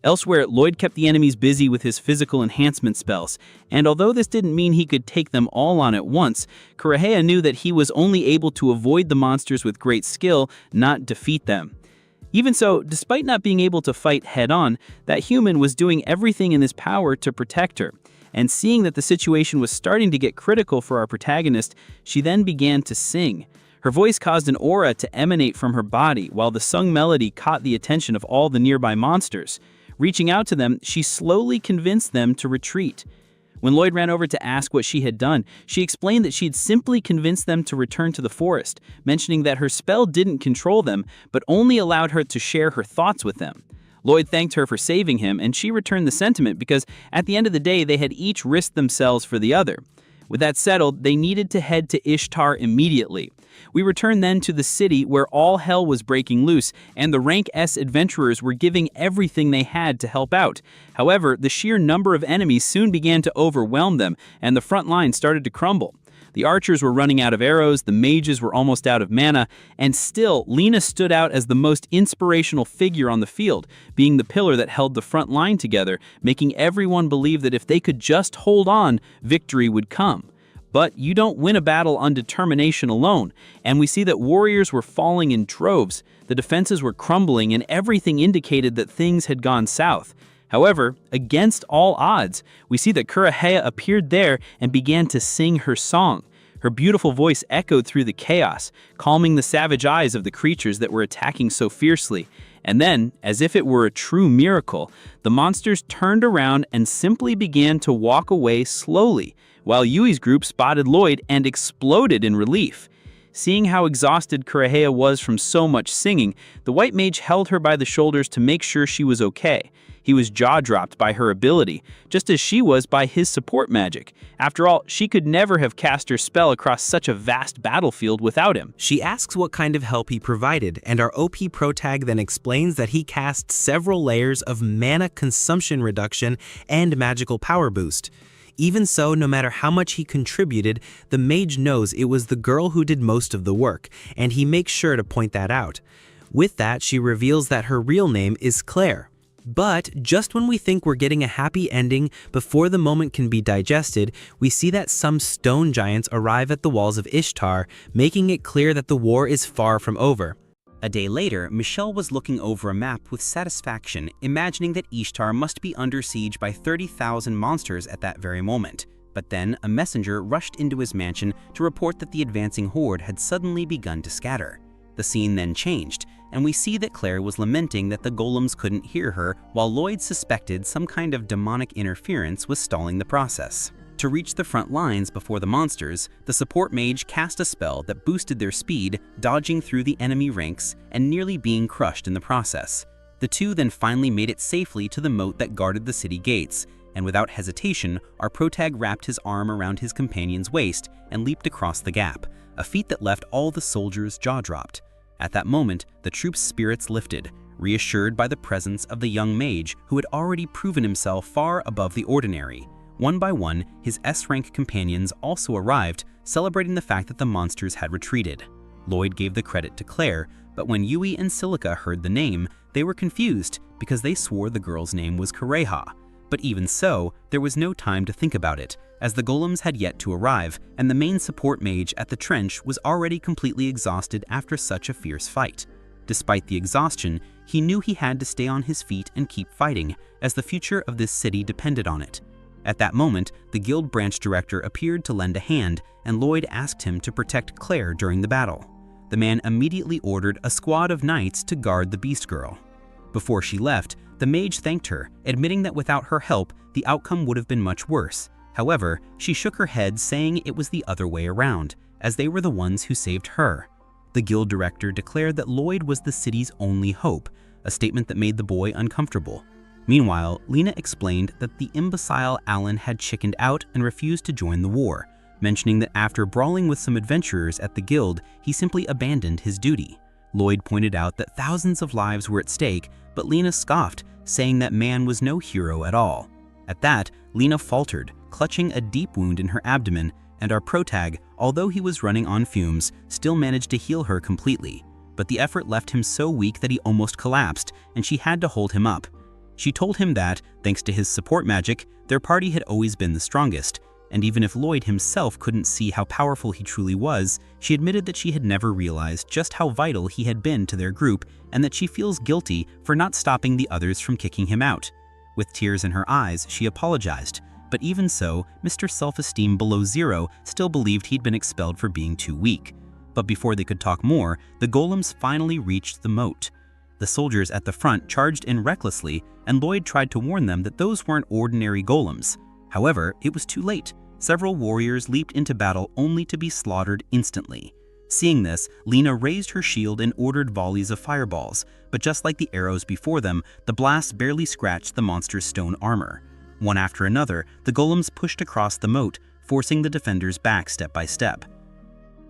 Elsewhere, Lloyd kept the enemies busy with his physical enhancement spells, and although this didn't mean he could take them all on at once, Kurahea knew that he was only able to avoid the monsters with great skill, not defeat them. Even so, despite not being able to fight head-on, that human was doing everything in his power to protect her. And seeing that the situation was starting to get critical for our protagonist, she then began to sing. Her voice caused an aura to emanate from her body, while the sung melody caught the attention of all the nearby monsters. Reaching out to them, she slowly convinced them to retreat. When Lloyd ran over to ask what she had done, she explained that she had simply convinced them to return to the forest, mentioning that her spell didn't control them, but only allowed her to share her thoughts with them. Lloyd thanked her for saving him, and she returned the sentiment because at the end of the day, they had each risked themselves for the other. With that settled, they needed to head to Ishtar immediately. We return then to the city where all hell was breaking loose, and the Rank S adventurers were giving everything they had to help out. However, the sheer number of enemies soon began to overwhelm them, and the front line started to crumble. The archers were running out of arrows, the mages were almost out of mana, and still, Lena stood out as the most inspirational figure on the field, being the pillar that held the front line together, making everyone believe that if they could just hold on, victory would come. But you don't win a battle on determination alone, and we see that warriors were falling in droves, the defenses were crumbling, and everything indicated that things had gone south. However, against all odds, we see that Kurahea appeared there and began to sing her song. Her beautiful voice echoed through the chaos, calming the savage eyes of the creatures that were attacking so fiercely. And then, as if it were a true miracle, the monsters turned around and simply began to walk away slowly, while Yui's group spotted Lloyd and exploded in relief. Seeing how exhausted Kurahea was from so much singing, the white mage held her by the shoulders to make sure she was okay. He was jaw-dropped by her ability, just as she was by his support magic. After all, she could never have cast her spell across such a vast battlefield without him. She asks what kind of help he provided, and our OP protag then explains that he cast several layers of mana consumption reduction and magical power boost. Even so, no matter how much he contributed, the mage knows it was the girl who did most of the work, and he makes sure to point that out. With that, she reveals that her real name is Claire. But just when we think we're getting a happy ending before the moment can be digested, we see that some stone giants arrive at the walls of Ishtar, making it clear that the war is far from over. A day later, Michelle was looking over a map with satisfaction, imagining that Ishtar must be under siege by 30,000 monsters at that very moment. But then, a messenger rushed into his mansion to report that the advancing horde had suddenly begun to scatter. The scene then changed, and we see that Claire was lamenting that the golems couldn't hear her, while Lloyd suspected some kind of demonic interference was stalling the process. To reach the front lines before the monsters, the support mage cast a spell that boosted their speed, dodging through the enemy ranks and nearly being crushed in the process. The two then finally made it safely to the moat that guarded the city gates, and without hesitation, our protag wrapped his arm around his companion's waist and leaped across the gap, a feat that left all the soldiers jaw-dropped. At that moment, the troops' spirits lifted, reassured by the presence of the young mage who had already proven himself far above the ordinary. One by one, his S-rank companions also arrived, celebrating the fact that the monsters had retreated. Lloyd gave the credit to Claire, but when Yui and Silica heard the name, they were confused because they swore the girl's name was Kureha. But even so, there was no time to think about it, as the golems had yet to arrive, and the main support mage at the trench was already completely exhausted after such a fierce fight. Despite the exhaustion, he knew he had to stay on his feet and keep fighting, as the future of this city depended on it. At that moment, the guild branch director appeared to lend a hand, and Lloyd asked him to protect Claire during the battle. The man immediately ordered a squad of knights to guard the Beast Girl. Before she left, the mage thanked her, admitting that without her help, the outcome would have been much worse. However, she shook her head, saying it was the other way around, as they were the ones who saved her. The guild director declared that Lloyd was the city's only hope, a statement that made the boy uncomfortable. Meanwhile, Lena explained that the imbecile Alan had chickened out and refused to join the war, mentioning that after brawling with some adventurers at the guild, he simply abandoned his duty. Lloyd pointed out that thousands of lives were at stake, but Lena scoffed, saying that man was no hero at all. At that, Lena faltered, clutching a deep wound in her abdomen, and our protag, although he was running on fumes, still managed to heal her completely. But the effort left him so weak that he almost collapsed, and she had to hold him up. She told him that, thanks to his support magic, their party had always been the strongest, and even if Lloyd himself couldn't see how powerful he truly was, she admitted that she had never realized just how vital he had been to their group, and that she feels guilty for not stopping the others from kicking him out. With tears in her eyes, she apologized, but even so, Mr. Self-Esteem below zero still believed he'd been expelled for being too weak. But before they could talk more, the golems finally reached the moat. The soldiers at the front charged in recklessly, and Lloyd tried to warn them that those weren't ordinary golems. However, it was too late. Several warriors leaped into battle only to be slaughtered instantly. Seeing this, Lena raised her shield and ordered volleys of fireballs, but just like the arrows before them, the blasts barely scratched the monster's stone armor. One after another, the golems pushed across the moat, forcing the defenders back step by step.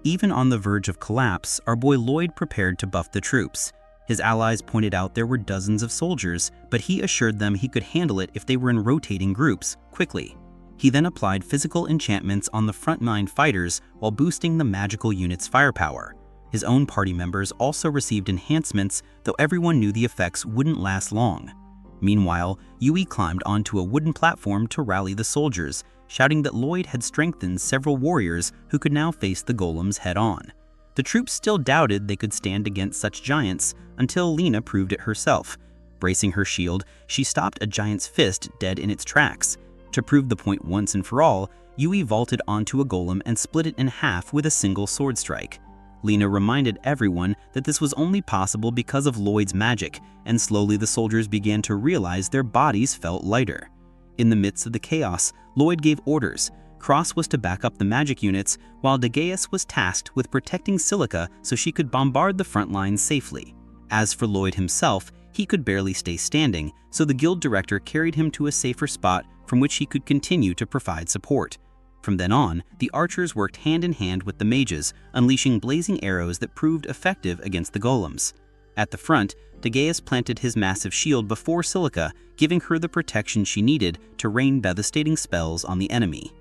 Even on the verge of collapse, our boy Lloyd prepared to buff the troops. His allies pointed out there were dozens of soldiers, but he assured them he could handle it if they were in rotating groups, quickly. He then applied physical enchantments on the frontline fighters while boosting the magical unit's firepower. His own party members also received enhancements, though everyone knew the effects wouldn't last long. Meanwhile, Yui climbed onto a wooden platform to rally the soldiers, shouting that Lloyd had strengthened several warriors who could now face the golems head-on. The troops still doubted they could stand against such giants until Lena proved it herself. Bracing her shield, she stopped a giant's fist dead in its tracks. To prove the point once and for all, Yui vaulted onto a golem and split it in half with a single sword strike. Lena reminded everyone that this was only possible because of Lloyd's magic, and slowly the soldiers began to realize their bodies felt lighter. In the midst of the chaos, Lloyd gave orders. Cross was to back up the magic units, while Dagaeus was tasked with protecting Silica so she could bombard the front lines safely. As for Lloyd himself, he could barely stay standing, so the guild director carried him to a safer spot from which he could continue to provide support. From then on, the archers worked hand in hand with the mages, unleashing blazing arrows that proved effective against the golems. At the front, Dagaeus planted his massive shield before Silica, giving her the protection she needed to rain devastating spells on the enemy.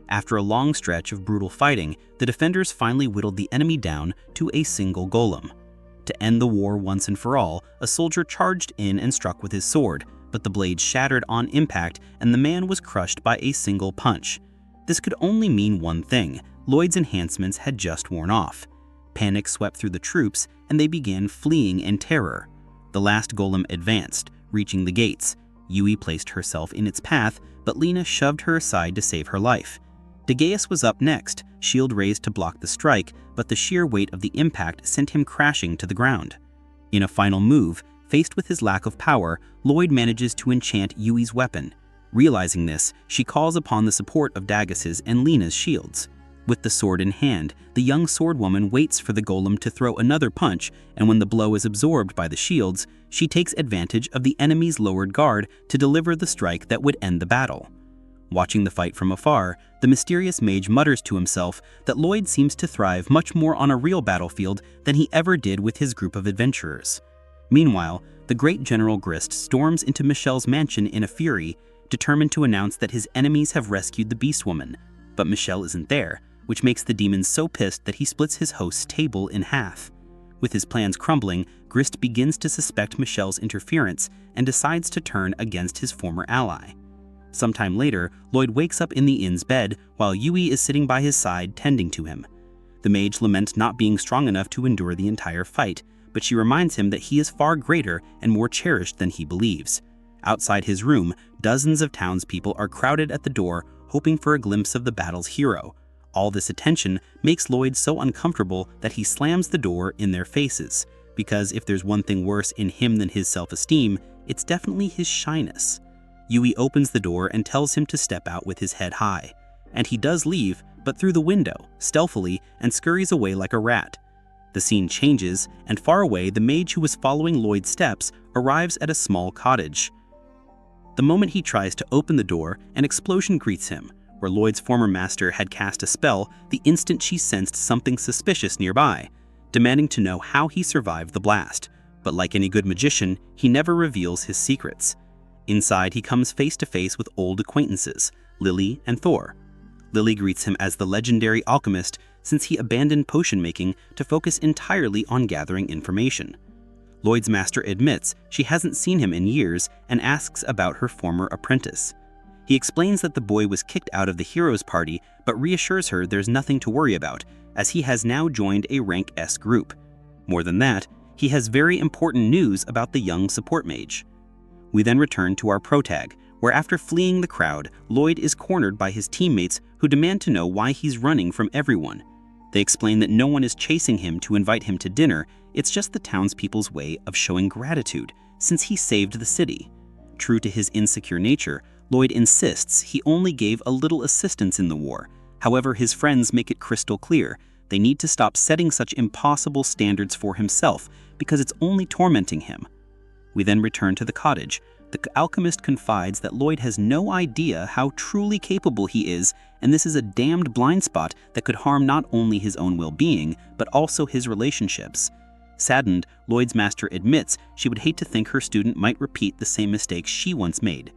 After a long stretch of brutal fighting, the defenders finally whittled the enemy down to a single golem. To end the war once and for all, a soldier charged in and struck with his sword, but the blade shattered on impact and the man was crushed by a single punch. This could only mean one thing: Lloyd's enhancements had just worn off. Panic swept through the troops, and they began fleeing in terror. The last golem advanced, reaching the gates. Yui placed herself in its path, but Lena shoved her aside to save her life. Dagaeus was up next, shield raised to block the strike, but the sheer weight of the impact sent him crashing to the ground. In a final move, faced with his lack of power, Lloyd manages to enchant Yui's weapon. Realizing this, she calls upon the support of Dagaeus' and Lena's shields. With the sword in hand, the young swordwoman waits for the golem to throw another punch, and when the blow is absorbed by the shields, she takes advantage of the enemy's lowered guard to deliver the strike that would end the battle. Watching the fight from afar, the mysterious mage mutters to himself that Lloyd seems to thrive much more on a real battlefield than he ever did with his group of adventurers. Meanwhile, the great General Grist storms into Michelle's mansion in a fury, determined to announce that his enemies have rescued the Beast Woman. But Michelle isn't there, which makes the demon so pissed that he splits his host's table in half. With his plans crumbling, Grist begins to suspect Michelle's interference and decides to turn against his former ally. Sometime later, Lloyd wakes up in the inn's bed while Yui is sitting by his side tending to him. The mage laments not being strong enough to endure the entire fight, but she reminds him that he is far greater and more cherished than he believes. Outside his room, dozens of townspeople are crowded at the door, hoping for a glimpse of the battle's hero. All this attention makes Lloyd so uncomfortable that he slams the door in their faces, because if there's one thing worse in him than his self-esteem, it's definitely his shyness. Yui opens the door and tells him to step out with his head high. And he does leave, but through the window, stealthily, and scurries away like a rat. The scene changes, and far away, the mage who was following Lloyd's steps arrives at a small cottage. The moment he tries to open the door, an explosion greets him. Where Lloyd's former master had cast a spell the instant she sensed something suspicious nearby, demanding to know how he survived the blast. But like any good magician, he never reveals his secrets. Inside, he comes face to face with old acquaintances, Lily and Thor. Lily greets him as the legendary alchemist since he abandoned potion making to focus entirely on gathering information. Lloyd's master admits she hasn't seen him in years and asks about her former apprentice. He explains that the boy was kicked out of the heroes party, but reassures her there's nothing to worry about, as he has now joined a rank S group. More than that, he has very important news about the young support mage. We then return to our protag, where after fleeing the crowd, Lloyd is cornered by his teammates who demand to know why he's running from everyone. They explain that no one is chasing him to invite him to dinner, it's just the townspeople's way of showing gratitude, since he saved the city. True to his insecure nature, Lloyd insists he only gave a little assistance in the war. However, his friends make it crystal clear they need to stop setting such impossible standards for himself because it's only tormenting him. We then return to the cottage. The alchemist confides that Lloyd has no idea how truly capable he is, and this is a damned blind spot that could harm not only his own well-being, but also his relationships. Saddened, Lloyd's master admits she would hate to think her student might repeat the same mistakes she once made.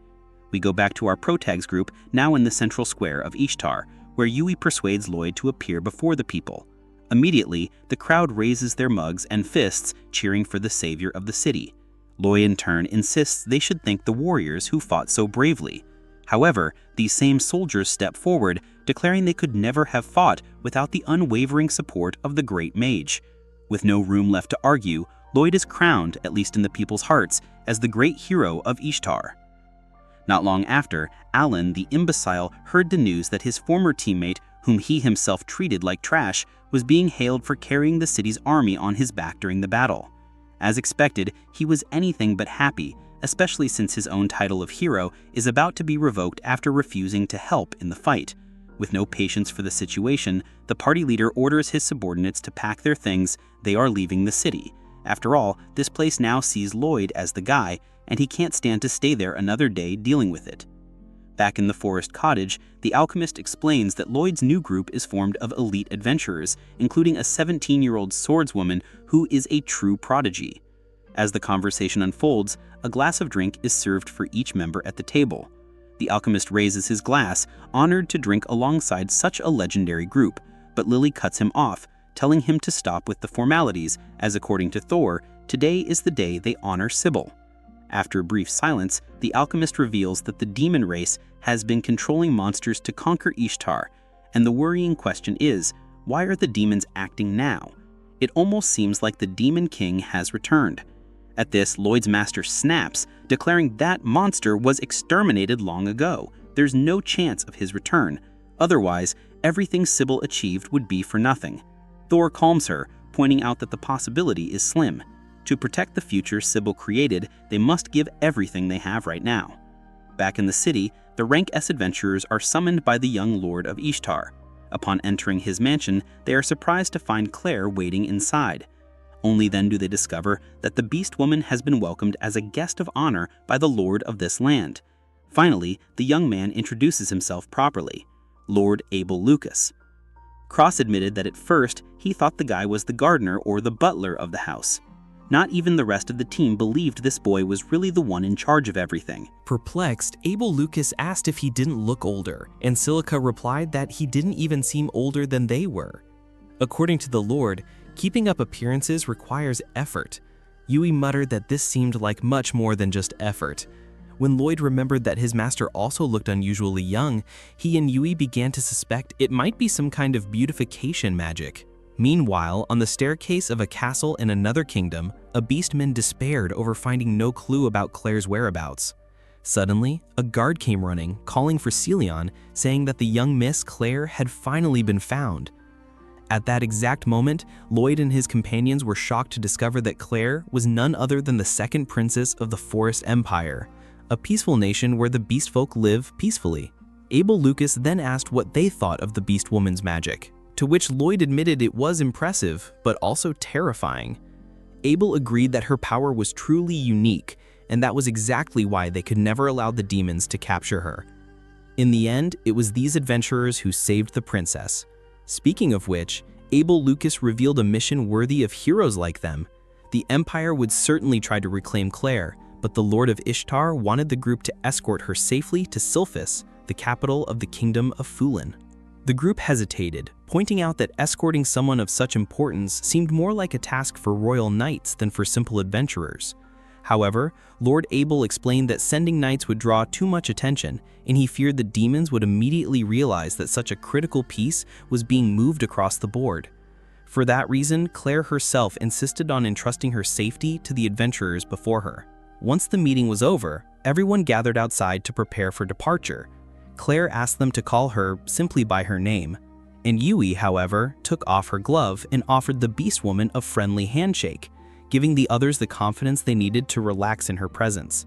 We go back to our protags group, now in the central square of Ishtar, where Yui persuades Lloyd to appear before the people. Immediately, the crowd raises their mugs and fists, cheering for the savior of the city. Lloyd in turn insists they should thank the warriors who fought so bravely. However, these same soldiers step forward, declaring they could never have fought without the unwavering support of the great mage. With no room left to argue, Lloyd is crowned, at least in the people's hearts, as the great hero of Ishtar. Not long after, Alan, the imbecile, heard the news that his former teammate, whom he himself treated like trash, was being hailed for carrying the city's army on his back during the battle. As expected, he was anything but happy, especially since his own title of hero is about to be revoked after refusing to help in the fight. With no patience for the situation, the party leader orders his subordinates to pack their things. They are leaving the city. After all, this place now sees Lloyd as the guy, and he can't stand to stay there another day dealing with it. Back in the forest cottage, the alchemist explains that Lloyd's new group is formed of elite adventurers, including a 17-year-old swordswoman who is a true prodigy. As the conversation unfolds, a glass of drink is served for each member at the table. The alchemist raises his glass, honored to drink alongside such a legendary group, but Lily cuts him off, telling him to stop with the formalities, as according to Thor, today is the day they honor Sybil. After a brief silence, the alchemist reveals that the demon race has been controlling monsters to conquer Ishtar, and the worrying question is, why are the demons acting now? It almost seems like the Demon King has returned. At this, Lloyd's master snaps, declaring that monster was exterminated long ago. There's no chance of his return. Otherwise, everything Sybil achieved would be for nothing. Thor calms her, pointing out that the possibility is slim. To protect the future Sybil created, they must give everything they have right now. Back in the city, the Rank S adventurers are summoned by the young lord of Ishtar. Upon entering his mansion, they are surprised to find Claire waiting inside. Only then do they discover that the beast woman has been welcomed as a guest of honor by the lord of this land. Finally, the young man introduces himself properly, Lord Abel Lucas. Cross admitted that at first he thought the guy was the gardener or the butler of the house. Not even the rest of the team believed this boy was really the one in charge of everything. Perplexed, Abel Lucas asked if he didn't look older, and Silica replied that he didn't even seem older than they were. According to the Lord, keeping up appearances requires effort. Yui muttered that this seemed like much more than just effort. When Lloyd remembered that his master also looked unusually young, he and Yui began to suspect it might be some kind of beautification magic. Meanwhile, on the staircase of a castle in another kingdom, a beastman despaired over finding no clue about Claire's whereabouts. Suddenly, a guard came running, calling for Celion, saying that the young Miss Claire had finally been found. At that exact moment, Lloyd and his companions were shocked to discover that Claire was none other than the second princess of the Forest Empire, a peaceful nation where the beast folk live peacefully. Abel Lucas then asked what they thought of the beast woman's magic, to which Lloyd admitted it was impressive, but also terrifying. Abel agreed that her power was truly unique, and that was exactly why they could never allow the demons to capture her. In the end, it was these adventurers who saved the princess. Speaking of which, Abel Lucas revealed a mission worthy of heroes like them. The Empire would certainly try to reclaim Claire, but the Lord of Ishtar wanted the group to escort her safely to Silphus, the capital of the Kingdom of Fulin. The group hesitated, pointing out that escorting someone of such importance seemed more like a task for royal knights than for simple adventurers. However, Lord Abel explained that sending knights would draw too much attention, and he feared the demons would immediately realize that such a critical piece was being moved across the board. For that reason, Claire herself insisted on entrusting her safety to the adventurers before her. Once the meeting was over, everyone gathered outside to prepare for departure. Claire asked them to call her simply by her name, and Yui, however, took off her glove and offered the beast woman a friendly handshake, giving the others the confidence they needed to relax in her presence.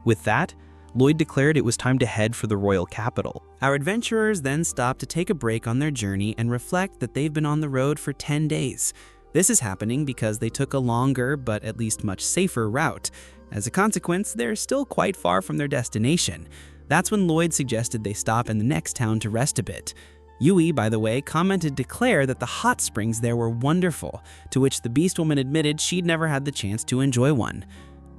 With that, Lloyd declared it was time to head for the royal capital. Our adventurers then stop to take a break on their journey and reflect that they've been on the road for 10 days. This is happening because they took a longer, but at least much safer route. As a consequence, they're still quite far from their destination. That's when Lloyd suggested they stop in the next town to rest a bit. Yui, by the way, commented to Claire that the hot springs there were wonderful, to which the beast woman admitted she'd never had the chance to enjoy one.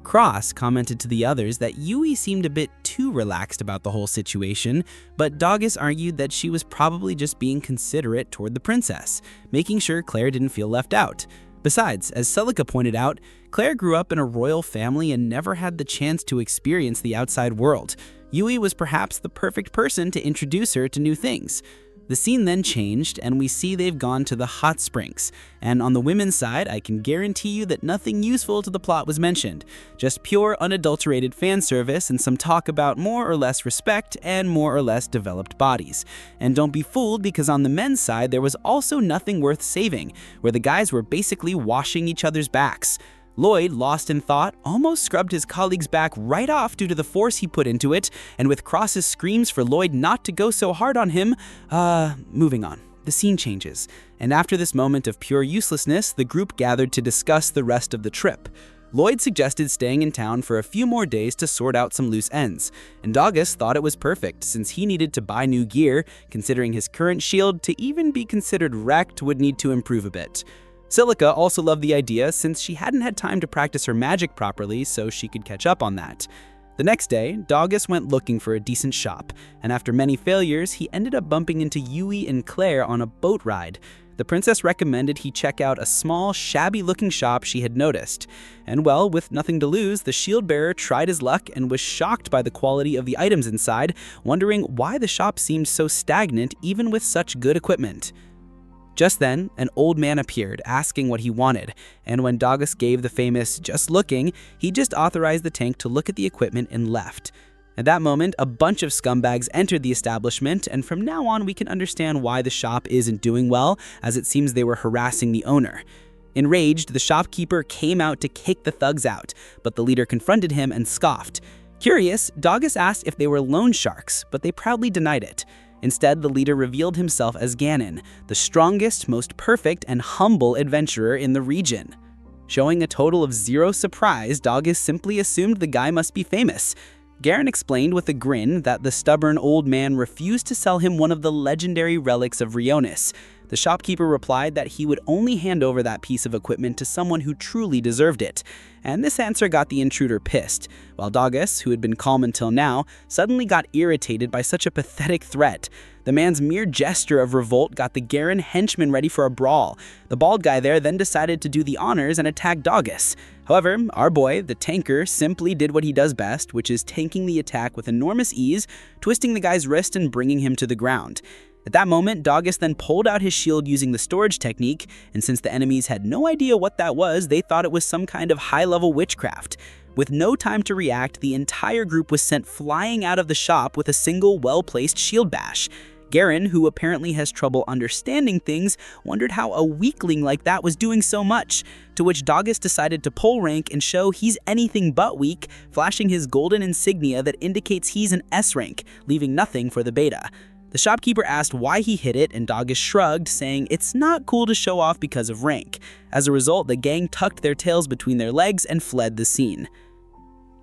Cross commented to the others that Yui seemed a bit too relaxed about the whole situation, but Doggus argued that she was probably just being considerate toward the princess, making sure Claire didn't feel left out. Besides, as Celica pointed out, Claire grew up in a royal family and never had the chance to experience the outside world. Yui was perhaps the perfect person to introduce her to new things. The scene then changed, and we see they've gone to the hot springs. And on the women's side, I can guarantee you that nothing useful to the plot was mentioned. Just pure, unadulterated fan service and some talk about more or less respect and more or less developed bodies. And don't be fooled, because on the men's side, there was also nothing worth saving, where the guys were basically washing each other's backs. Lloyd, lost in thought, almost scrubbed his colleague's back right off due to the force he put into it, and with Cross's screams for Lloyd not to go so hard on him, moving on. The scene changes, and after this moment of pure uselessness, the group gathered to discuss the rest of the trip. Lloyd suggested staying in town for a few more days to sort out some loose ends, and Doggus thought it was perfect since he needed to buy new gear, considering his current shield to even be considered wrecked would need to improve a bit. Celica also loved the idea since she hadn't had time to practice her magic properly, so she could catch up on that. The next day, Doggus went looking for a decent shop, and after many failures, he ended up bumping into Yui and Claire on a boat ride. The princess recommended he check out a small, shabby-looking shop she had noticed. And well, with nothing to lose, the shield bearer tried his luck and was shocked by the quality of the items inside, wondering why the shop seemed so stagnant even with such good equipment. Just then, an old man appeared, asking what he wanted, and when Doggus gave the famous "just looking," he just authorized the tank to look at the equipment and left. At that moment, a bunch of scumbags entered the establishment, and from now on we can understand why the shop isn't doing well, as it seems they were harassing the owner. Enraged, the shopkeeper came out to kick the thugs out, but the leader confronted him and scoffed. Curious, Doggus asked if they were loan sharks, but they proudly denied it. Instead, the leader revealed himself as Ganon, the strongest, most perfect, and humble adventurer in the region. Showing a total of zero surprise, Doggus simply assumed the guy must be famous. Garen explained with a grin that the stubborn old man refused to sell him one of the legendary relics of Rionis. The shopkeeper replied that he would only hand over that piece of equipment to someone who truly deserved it. And this answer got the intruder pissed, while Doggus, who had been calm until now, suddenly got irritated by such a pathetic threat. The man's mere gesture of revolt got the Garen henchmen ready for a brawl. The bald guy there then decided to do the honors and attack Doggus. However, our boy, the tanker, simply did what he does best, which is tanking the attack with enormous ease, twisting the guy's wrist and bringing him to the ground. At that moment, Doggus then pulled out his shield using the storage technique, and since the enemies had no idea what that was, they thought it was some kind of high-level witchcraft. With no time to react, the entire group was sent flying out of the shop with a single well-placed shield bash. Garen, who apparently has trouble understanding things, wondered how a weakling like that was doing so much, to which Doggus decided to pull rank and show he's anything but weak, flashing his golden insignia that indicates he's an S rank, leaving nothing for the beta. The shopkeeper asked why he hid it, and Doggus shrugged, saying it's not cool to show off because of rank. As a result, the gang tucked their tails between their legs and fled the scene.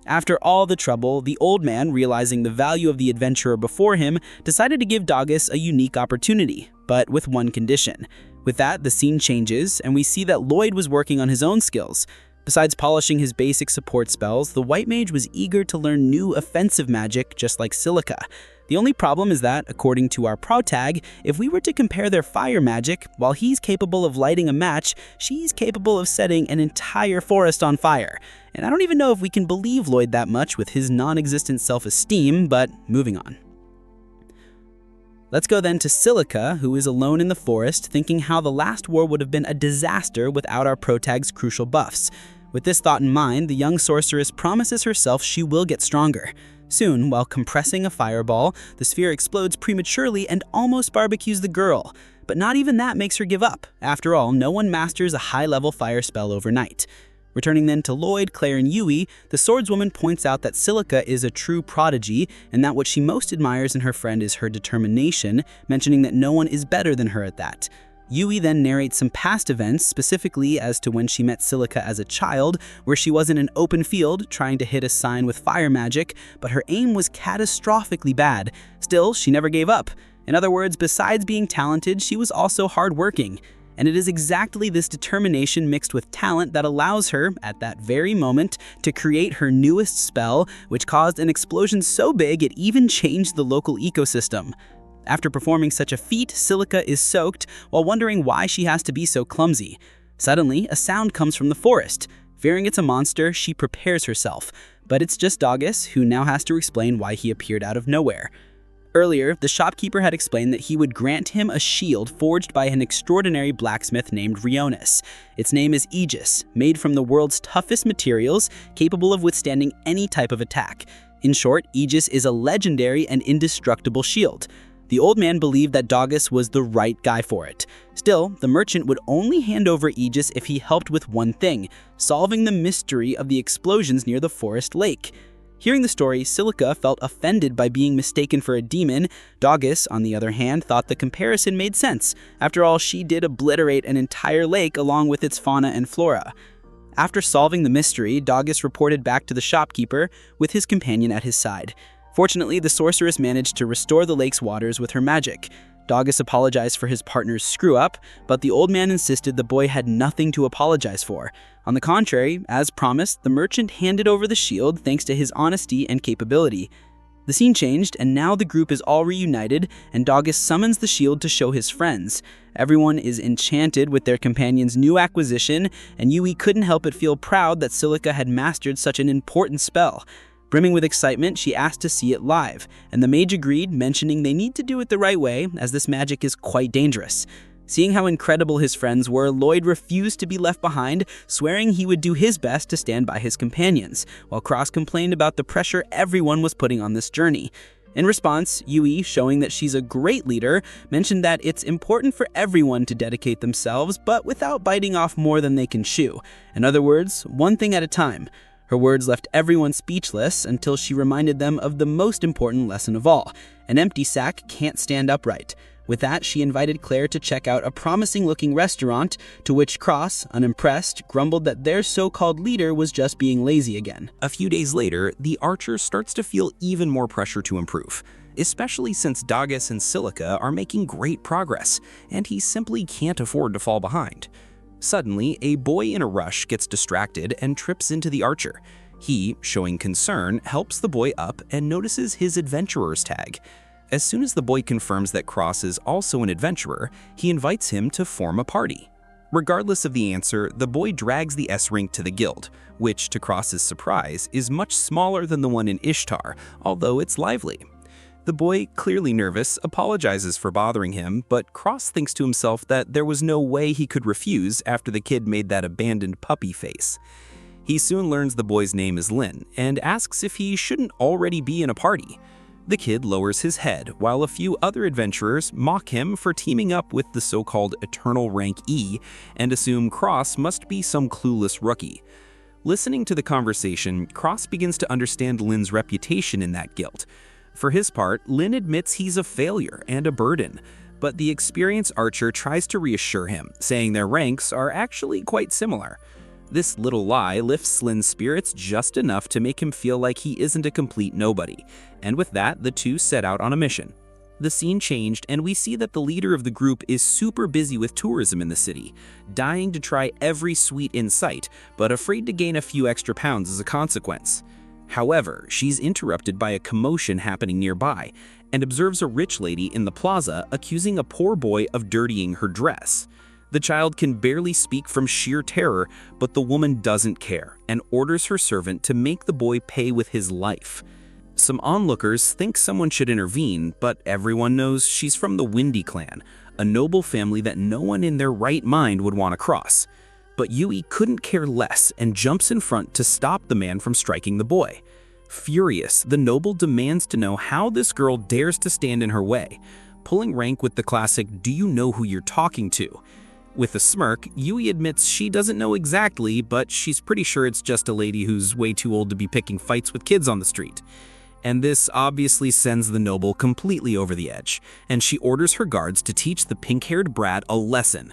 After all the trouble, the old man, realizing the value of the adventurer before him, decided to give Doggus a unique opportunity, but with one condition. With that, the scene changes, and we see that Lloyd was working on his own skills. Besides polishing his basic support spells, the white mage was eager to learn new offensive magic just like Silica. The only problem is that, according to our pro tag, if we were to compare their fire magic, while he's capable of lighting a match, she's capable of setting an entire forest on fire. And I don't even know if we can believe Lloyd that much with his non-existent self-esteem, but moving on. Let's go then to Silica, who is alone in the forest, thinking how the last war would have been a disaster without our pro tag's crucial buffs. With this thought in mind, the young sorceress promises herself she will get stronger. Soon, while compressing a fireball, the sphere explodes prematurely and almost barbecues the girl. But not even that makes her give up. After all, no one masters a high-level fire spell overnight. Returning then to Lloyd, Claire, and Yui, the swordswoman points out that Silica is a true prodigy, and that what she most admires in her friend is her determination, mentioning that no one is better than her at that. Yui then narrates some past events, specifically as to when she met Silica as a child, where she was in an open field trying to hit a sign with fire magic, but her aim was catastrophically bad. Still, she never gave up. In other words, besides being talented, she was also hardworking. And it is exactly this determination mixed with talent that allows her, at that very moment, to create her newest spell, which caused an explosion so big it even changed the local ecosystem. After performing such a feat, Silica is soaked while wondering why she has to be so clumsy. Suddenly, a sound comes from the forest. Fearing it's a monster, she prepares herself. But it's just Doggus, who now has to explain why he appeared out of nowhere. Earlier, the shopkeeper had explained that he would grant him a shield forged by an extraordinary blacksmith named Rionis. Its name is Aegis, made from the world's toughest materials, capable of withstanding any type of attack. In short, Aegis is a legendary and indestructible shield. The old man believed that Doggus was the right guy for it. Still, the merchant would only hand over Aegis if he helped with one thing, solving the mystery of the explosions near the forest lake. Hearing the story, Silica felt offended by being mistaken for a demon. Doggus, on the other hand, thought the comparison made sense. After all, she did obliterate an entire lake along with its fauna and flora. After solving the mystery, Doggus reported back to the shopkeeper, with his companion at his side. Fortunately, the sorceress managed to restore the lake's waters with her magic. Doggus apologized for his partner's screw-up, but the old man insisted the boy had nothing to apologize for. On the contrary, as promised, the merchant handed over the shield thanks to his honesty and capability. The scene changed, and now the group is all reunited, and Doggus summons the shield to show his friends. Everyone is enchanted with their companion's new acquisition, and Yui couldn't help but feel proud that Silica had mastered such an important spell. Brimming with excitement, she asked to see it live, and the mage agreed, mentioning they need to do it the right way, as this magic is quite dangerous. Seeing how incredible his friends were, Lloyd refused to be left behind, swearing he would do his best to stand by his companions, while Cross complained about the pressure everyone was putting on this journey. In response, Yui, showing that she's a great leader, mentioned that it's important for everyone to dedicate themselves, but without biting off more than they can chew. In other words, one thing at a time. Her words left everyone speechless until she reminded them of the most important lesson of all. An empty sack can't stand upright. With that, she invited Claire to check out a promising-looking restaurant, to which Cross, unimpressed, grumbled that their so-called leader was just being lazy again. A few days later, the archer starts to feel even more pressure to improve, especially since Doggus and Silica are making great progress, and he simply can't afford to fall behind. Suddenly, a boy in a rush gets distracted and trips into the archer. He, showing concern, helps the boy up and notices his adventurer's tag. As soon as the boy confirms that Cross is also an adventurer, he invites him to form a party. Regardless of the answer, the boy drags the S-Rank to the guild, which, to Cross's surprise, is much smaller than the one in Ishtar, although it's lively. The boy, clearly nervous, apologizes for bothering him, but Cross thinks to himself that there was no way he could refuse after the kid made that abandoned puppy face. He soon learns the boy's name is Lin and asks if he shouldn't already be in a party. The kid lowers his head, while a few other adventurers mock him for teaming up with the so-called Eternal Rank E and assume Cross must be some clueless rookie. Listening to the conversation, Cross begins to understand Lin's reputation in that guild. For his part, Lin admits he's a failure and a burden, but the experienced archer tries to reassure him, saying their ranks are actually quite similar. This little lie lifts Lin's spirits just enough to make him feel like he isn't a complete nobody, and with that, the two set out on a mission. The scene changed, and we see that the leader of the group is super busy with tourism in the city, dying to try every sweet in sight, but afraid to gain a few extra pounds as a consequence. However, she's interrupted by a commotion happening nearby, and observes a rich lady in the plaza accusing a poor boy of dirtying her dress. The child can barely speak from sheer terror, but the woman doesn't care and orders her servant to make the boy pay with his life. Some onlookers think someone should intervene, but everyone knows she's from the Windy clan, a noble family that no one in their right mind would want to cross. But Yui couldn't care less and jumps in front to stop the man from striking the boy. Furious, the noble demands to know how this girl dares to stand in her way, pulling rank with the classic "Do you know who you're talking to?" With a smirk, Yui admits she doesn't know exactly, but she's pretty sure it's just a lady who's way too old to be picking fights with kids on the street. And this obviously sends the noble completely over the edge, and she orders her guards to teach the pink-haired brat a lesson.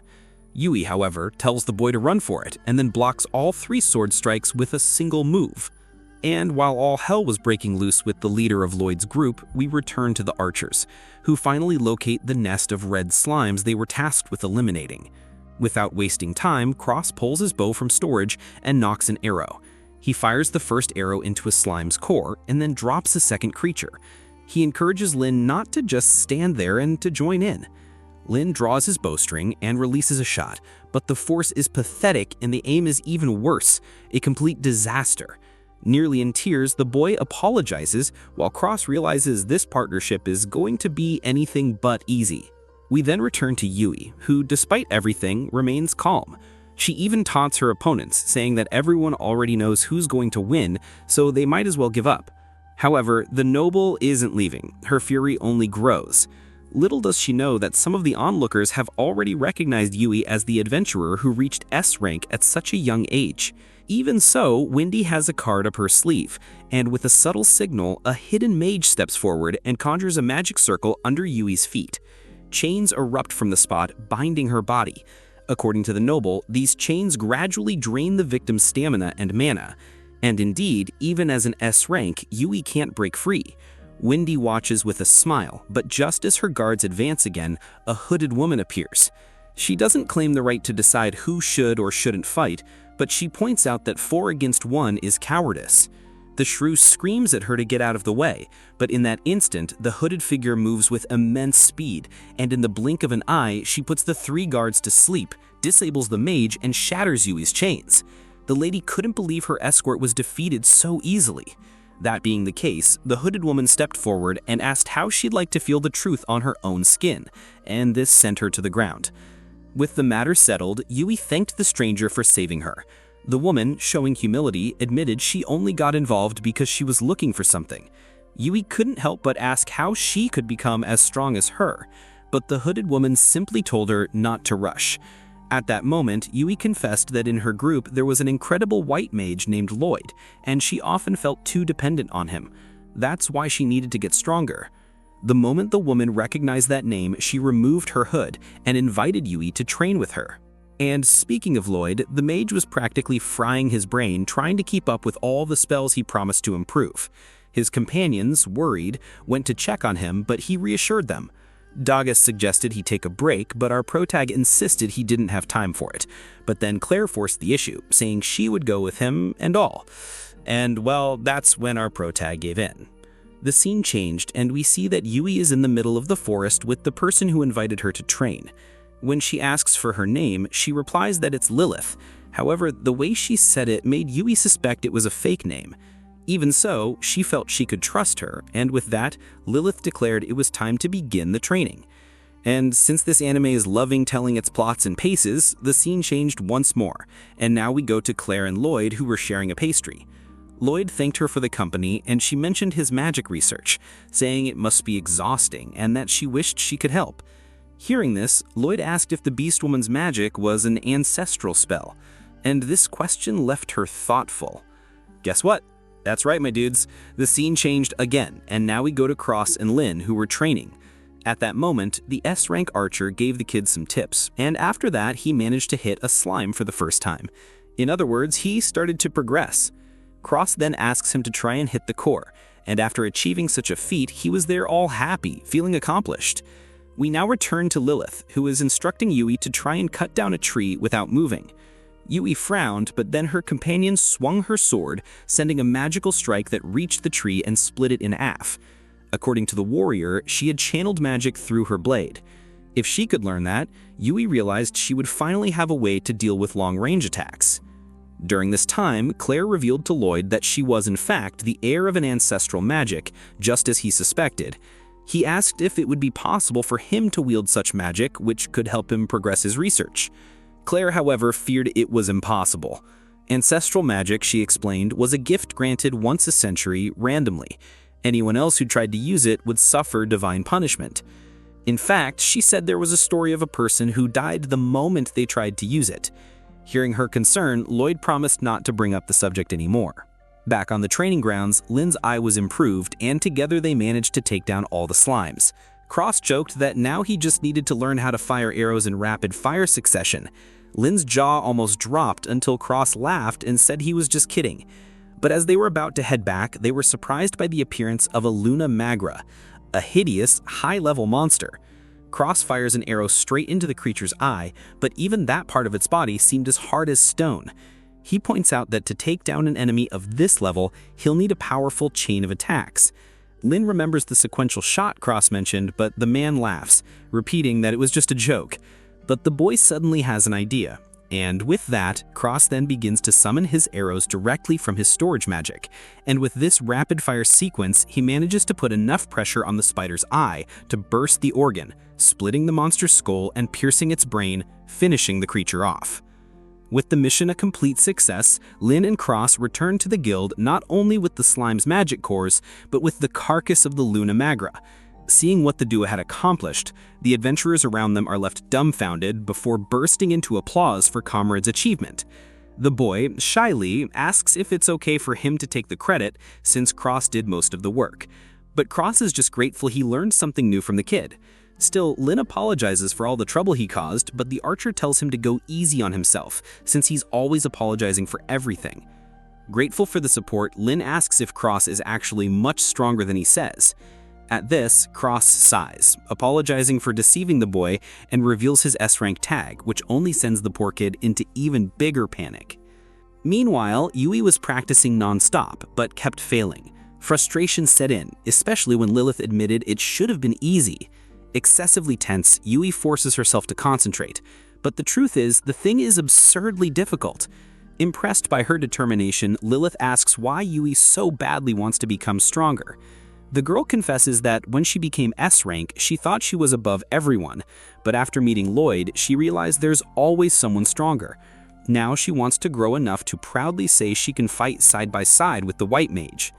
Yui, however, tells the boy to run for it, and then blocks all 3 sword strikes with a single move. And while all hell was breaking loose with the leader of Lloyd's group, we return to the archers, who finally locate the nest of red slimes they were tasked with eliminating. Without wasting time, Cross pulls his bow from storage and nocks an arrow. He fires the first arrow into a slime's core and then drops a second creature. He encourages Lin not to just stand there and to join in. Lin draws his bowstring and releases a shot, but the force is pathetic and the aim is even worse, a complete disaster. Nearly in tears, the boy apologizes, while Cross realizes this partnership is going to be anything but easy. We then return to Yui, who, despite everything, remains calm. She even taunts her opponents, saying that everyone already knows who's going to win, so they might as well give up. However, the noble isn't leaving. Her fury only grows. Little does she know that some of the onlookers have already recognized Yui as the adventurer who reached S rank at such a young age. Even so, Windy has a card up her sleeve, and with a subtle signal, a hidden mage steps forward and conjures a magic circle under Yui's feet. Chains erupt from the spot, binding her body. According to the noble, these chains gradually drain the victim's stamina and mana. And indeed, even as an S rank, Yui can't break free. Windy watches with a smile, but just as her guards advance again, a hooded woman appears. She doesn't claim the right to decide who should or shouldn't fight, but she points out that 4 against 1 is cowardice. The shrew screams at her to get out of the way, but in that instant, the hooded figure moves with immense speed, and in the blink of an eye, she puts the 3 guards to sleep, disables the mage, and shatters Yui's chains. The lady couldn't believe her escort was defeated so easily. That being the case, the hooded woman stepped forward and asked how she'd like to feel the truth on her own skin, and this sent her to the ground. With the matter settled, Yui thanked the stranger for saving her. The woman, showing humility, admitted she only got involved because she was looking for something. Yui couldn't help but ask how she could become as strong as her, but the hooded woman simply told her not to rush. At that moment, Yui confessed that in her group there was an incredible white mage named Lloyd, and she often felt too dependent on him. That's why she needed to get stronger. The moment the woman recognized that name, she removed her hood and invited Yui to train with her. And speaking of Lloyd, the mage was practically frying his brain trying to keep up with all the spells he promised to improve. His companions, worried, went to check on him, but he reassured them. Dagas suggested he take a break, but our protag insisted he didn't have time for it. But then Claire forced the issue, saying she would go with him and all. And well, that's when our protag gave in. The scene changed, and we see that Yui is in the middle of the forest with the person who invited her to train. When she asks for her name, she replies that it's Lilith. However, the way she said it made Yui suspect it was a fake name. Even so, she felt she could trust her, and with that, Lilith declared it was time to begin the training. And since this anime is loving telling its plots and paces, the scene changed once more, and now we go to Claire and Lloyd, who were sharing a pastry. Lloyd thanked her for the company, and she mentioned his magic research, saying it must be exhausting and that she wished she could help. Hearing this, Lloyd asked if the Beast Woman's magic was an ancestral spell, and this question left her thoughtful. Guess what? That's right, my dudes. The scene changed again, and now we go to Cross and Lynn, who were training. At that moment, the S-rank archer gave the kids some tips, and after that, he managed to hit a slime for the first time. In other words, he started to progress. Cross then asks him to try and hit the core, and after achieving such a feat, he was there all happy, feeling accomplished. We now return to Lilith, who is instructing Yui to try and cut down a tree without moving. Yui frowned, but then her companion swung her sword, sending a magical strike that reached the tree and split it in half. According to the warrior, she had channeled magic through her blade. If she could learn that, Yui realized she would finally have a way to deal with long-range attacks. During this time, Claire revealed to Lloyd that she was in fact the heir of an ancestral magic, just as he suspected. He asked if it would be possible for him to wield such magic, which could help him progress his research. Claire, however, feared it was impossible. Ancestral magic, she explained, was a gift granted once a century randomly. Anyone else who tried to use it would suffer divine punishment. In fact, she said there was a story of a person who died the moment they tried to use it. Hearing her concern, Lloyd promised not to bring up the subject anymore. Back on the training grounds, Lynn's eye was improved, and together they managed to take down all the slimes. Cross joked that now he just needed to learn how to fire arrows in rapid fire succession. Lynn's jaw almost dropped until Cross laughed and said he was just kidding. But as they were about to head back, they were surprised by the appearance of a Luna Magra, a hideous, high-level monster. Cross fires an arrow straight into the creature's eye, but even that part of its body seemed as hard as stone. He points out that to take down an enemy of this level, he'll need a powerful chain of attacks. Lynn remembers the sequential shot Cross mentioned, but the man laughs, repeating that it was just a joke. But the boy suddenly has an idea, and with that, Cross then begins to summon his arrows directly from his storage magic, and with this rapid-fire sequence, he manages to put enough pressure on the spider's eye to burst the organ, splitting the monster's skull and piercing its brain, finishing the creature off. With the mission a complete success, Lynn and Cross return to the guild not only with the slime's magic cores, but with the carcass of the Luna Magra. Seeing what the duo had accomplished, the adventurers around them are left dumbfounded before bursting into applause for Comrade's achievement. The boy, shyly, asks if it's okay for him to take the credit since Cross did most of the work. But Cross is just grateful he learned something new from the kid. Still, Lynn apologizes for all the trouble he caused, but the archer tells him to go easy on himself, since he's always apologizing for everything. Grateful for the support, Lynn asks if Cross is actually much stronger than he says. At this, Cross sighs, apologizing for deceiving the boy, and reveals his S-rank tag, which only sends the poor kid into even bigger panic. Meanwhile, Yui was practicing non-stop, but kept failing. Frustration set in, especially when Lilith admitted it should have been easy. Excessively tense, Yui forces herself to concentrate, but the truth is, the thing is absurdly difficult. Impressed by her determination, Lilith asks why Yui so badly wants to become stronger. The girl confesses that when she became S-rank, she thought she was above everyone, but after meeting Lloyd, she realized there's always someone stronger. Now she wants to grow enough to proudly say she can fight side by side with the white mage.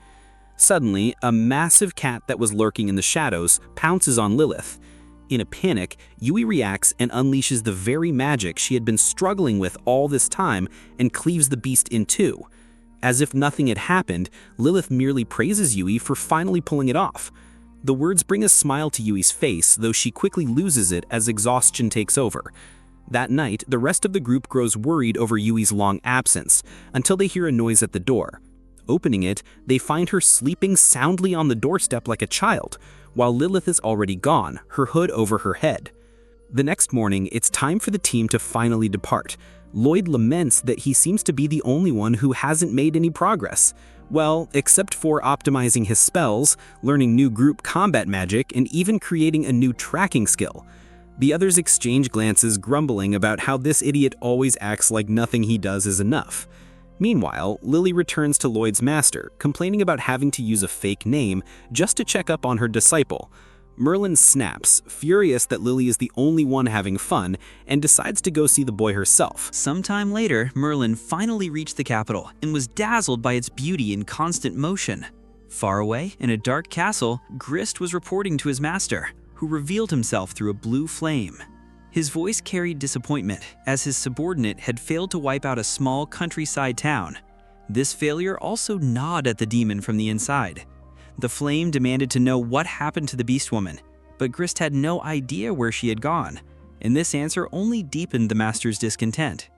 Suddenly, a massive cat that was lurking in the shadows pounces on Lilith. In a panic, Yui reacts and unleashes the very magic she had been struggling with all this time and cleaves the beast in two. As if nothing had happened, Lilith merely praises Yui for finally pulling it off. The words bring a smile to Yui's face, though she quickly loses it as exhaustion takes over. That night, the rest of the group grows worried over Yui's long absence, until they hear a noise at the door. Opening it, they find her sleeping soundly on the doorstep like a child, while Lilith is already gone, her hood over her head. The next morning, it's time for the team to finally depart. Lloyd laments that he seems to be the only one who hasn't made any progress. Well, except for optimizing his spells, learning new group combat magic, and even creating a new tracking skill. The others exchange glances, grumbling about how this idiot always acts like nothing he does is enough. Meanwhile, Lily returns to Lloyd's master, complaining about having to use a fake name just to check up on her disciple. Merlin snaps, furious that Lily is the only one having fun, and decides to go see the boy herself. Sometime later, Merlin finally reached the capital and was dazzled by its beauty and constant motion. Far away, in a dark castle, Grist was reporting to his master, who revealed himself through a blue flame. His voice carried disappointment, as his subordinate had failed to wipe out a small countryside town. This failure also gnawed at the demon from the inside. The flame demanded to know what happened to the beast woman, but Grist had no idea where she had gone, and this answer only deepened the master's discontent.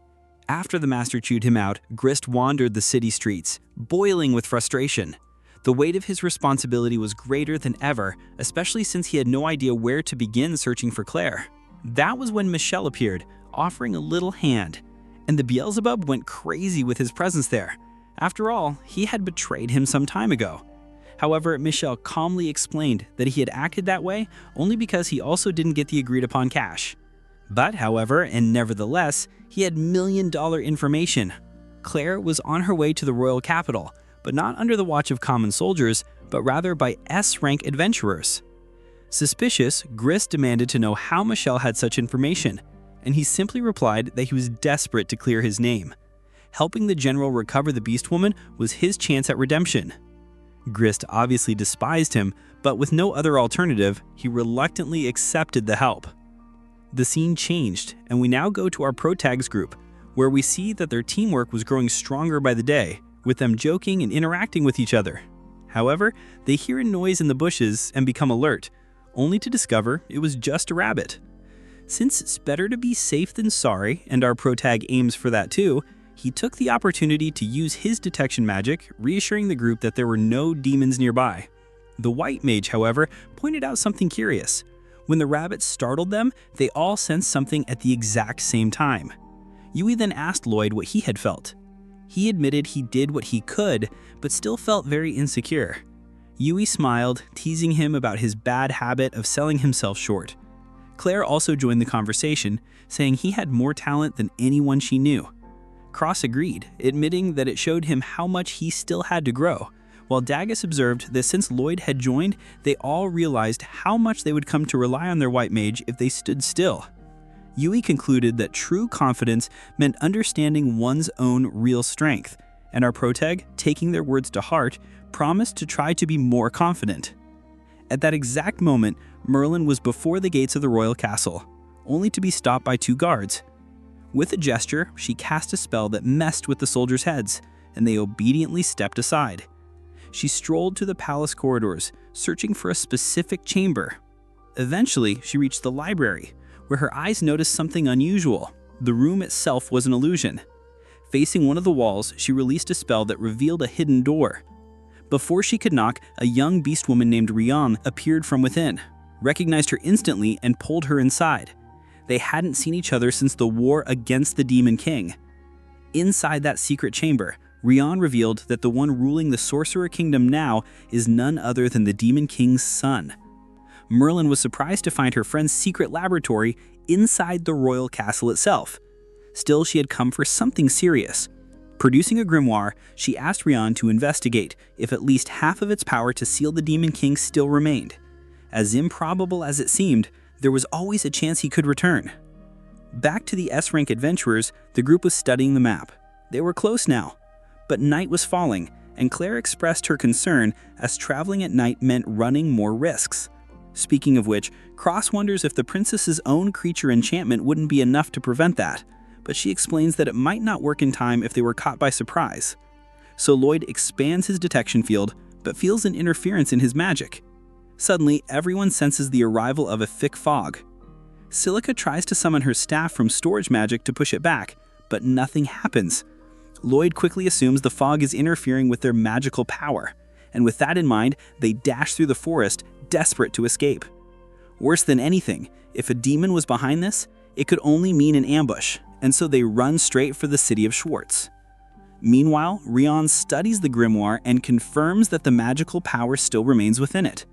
After the master chewed him out, Grist wandered the city streets, boiling with frustration. The weight of his responsibility was greater than ever, especially since he had no idea where to begin searching for Claire. That was when Michelle appeared, offering a little hand, and the Beelzebub went crazy with his presence there. After all, he had betrayed him some time ago. However, Michelle calmly explained that he had acted that way only because he also didn't get the agreed-upon cash. But, however, and nevertheless, he had million-dollar information. Claire was on her way to the royal capital, but not under the watch of common soldiers, but rather by S-rank adventurers. Suspicious, Grist demanded to know how Michelle had such information, and he simply replied that he was desperate to clear his name. Helping the general recover the beast woman was his chance at redemption. Grist obviously despised him, but with no other alternative, he reluctantly accepted the help. The scene changed, and we now go to our protags group, where we see that their teamwork was growing stronger by the day, with them joking and interacting with each other. However, they hear a noise in the bushes and become alert, only to discover it was just a rabbit. Since it's better to be safe than sorry, and our protag aims for that too, he took the opportunity to use his detection magic, reassuring the group that there were no demons nearby. The white mage, however, pointed out something curious. When the rabbit startled them, they all sensed something at the exact same time. Yui then asked Lloyd what he had felt. He admitted he did what he could, but still felt very insecure. Yui smiled, teasing him about his bad habit of selling himself short. Claire also joined the conversation, saying he had more talent than anyone she knew. Cross agreed, admitting that it showed him how much he still had to grow, while Dagus observed that since Lloyd had joined, they all realized how much they would come to rely on their white mage if they stood still. Yui concluded that true confidence meant understanding one's own real strength, and our protag, taking their words to heart, promised to try to be more confident. At that exact moment, Merlin was before the gates of the royal castle, only to be stopped by two guards. With a gesture, she cast a spell that messed with the soldiers' heads, and they obediently stepped aside. She strolled to the palace corridors, searching for a specific chamber. Eventually, she reached the library, where her eyes noticed something unusual. The room itself was an illusion. Facing one of the walls, she released a spell that revealed a hidden door. Before she could knock, a young beast woman named Rian appeared from within, recognized her instantly, and pulled her inside. They hadn't seen each other since the war against the Demon King. Inside that secret chamber, Rian revealed that the one ruling the Sorcerer Kingdom now is none other than the Demon King's son. Merlin was surprised to find her friend's secret laboratory inside the royal castle itself. Still, she had come for something serious. Producing a grimoire, she asked Rian to investigate if at least half of its power to seal the Demon King still remained. As improbable as it seemed, there was always a chance he could return. Back to the S-rank adventurers, the group was studying the map. They were close now, but night was falling, and Claire expressed her concern as traveling at night meant running more risks. Speaking of which, Cross wonders if the princess's own creature enchantment wouldn't be enough to prevent that, but she explains that it might not work in time if they were caught by surprise. So Lloyd expands his detection field, but feels an interference in his magic. Suddenly, everyone senses the arrival of a thick fog. Silica tries to summon her staff from storage magic to push it back, but nothing happens. Lloyd quickly assumes the fog is interfering with their magical power, and with that in mind, they dash through the forest, desperate to escape. Worse than anything, if a demon was behind this, it could only mean an ambush, and so they run straight for the city of Schwartz. Meanwhile, Rian studies the grimoire and confirms that the magical power still remains within it.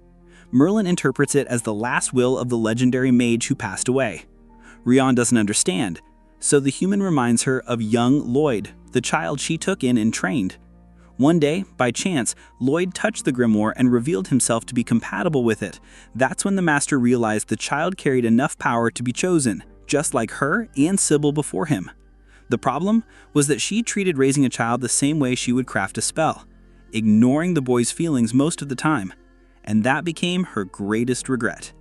Merlin interprets it as the last will of the legendary mage who passed away. Rian doesn't understand, So the human reminds her of young Lloyd, the child she took in and trained. One day, by chance, Lloyd touched the grimoire and revealed himself to be compatible with it. That's when the master realized the child carried enough power to be chosen, just like her and Sybil before him. The problem was that she treated raising a child the same way she would craft a spell, ignoring the boy's feelings most of the time, and that became her greatest regret.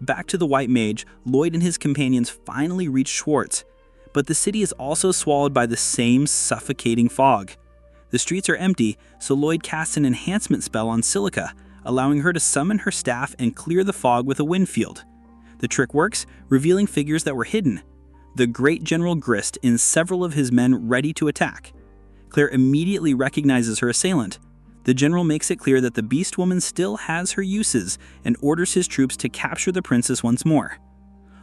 Back to the White Mage, Lloyd and his companions finally reach Schwartz, but the city is also swallowed by the same suffocating fog. The streets are empty, so Lloyd casts an enhancement spell on Silica, allowing her to summon her staff and clear the fog with a wind field. The trick works, revealing figures that were hidden. The great General Grist and several of his men ready to attack. Claire immediately recognizes her assailant. The general makes it clear that the Beast Woman still has her uses and orders his troops to capture the princess once more.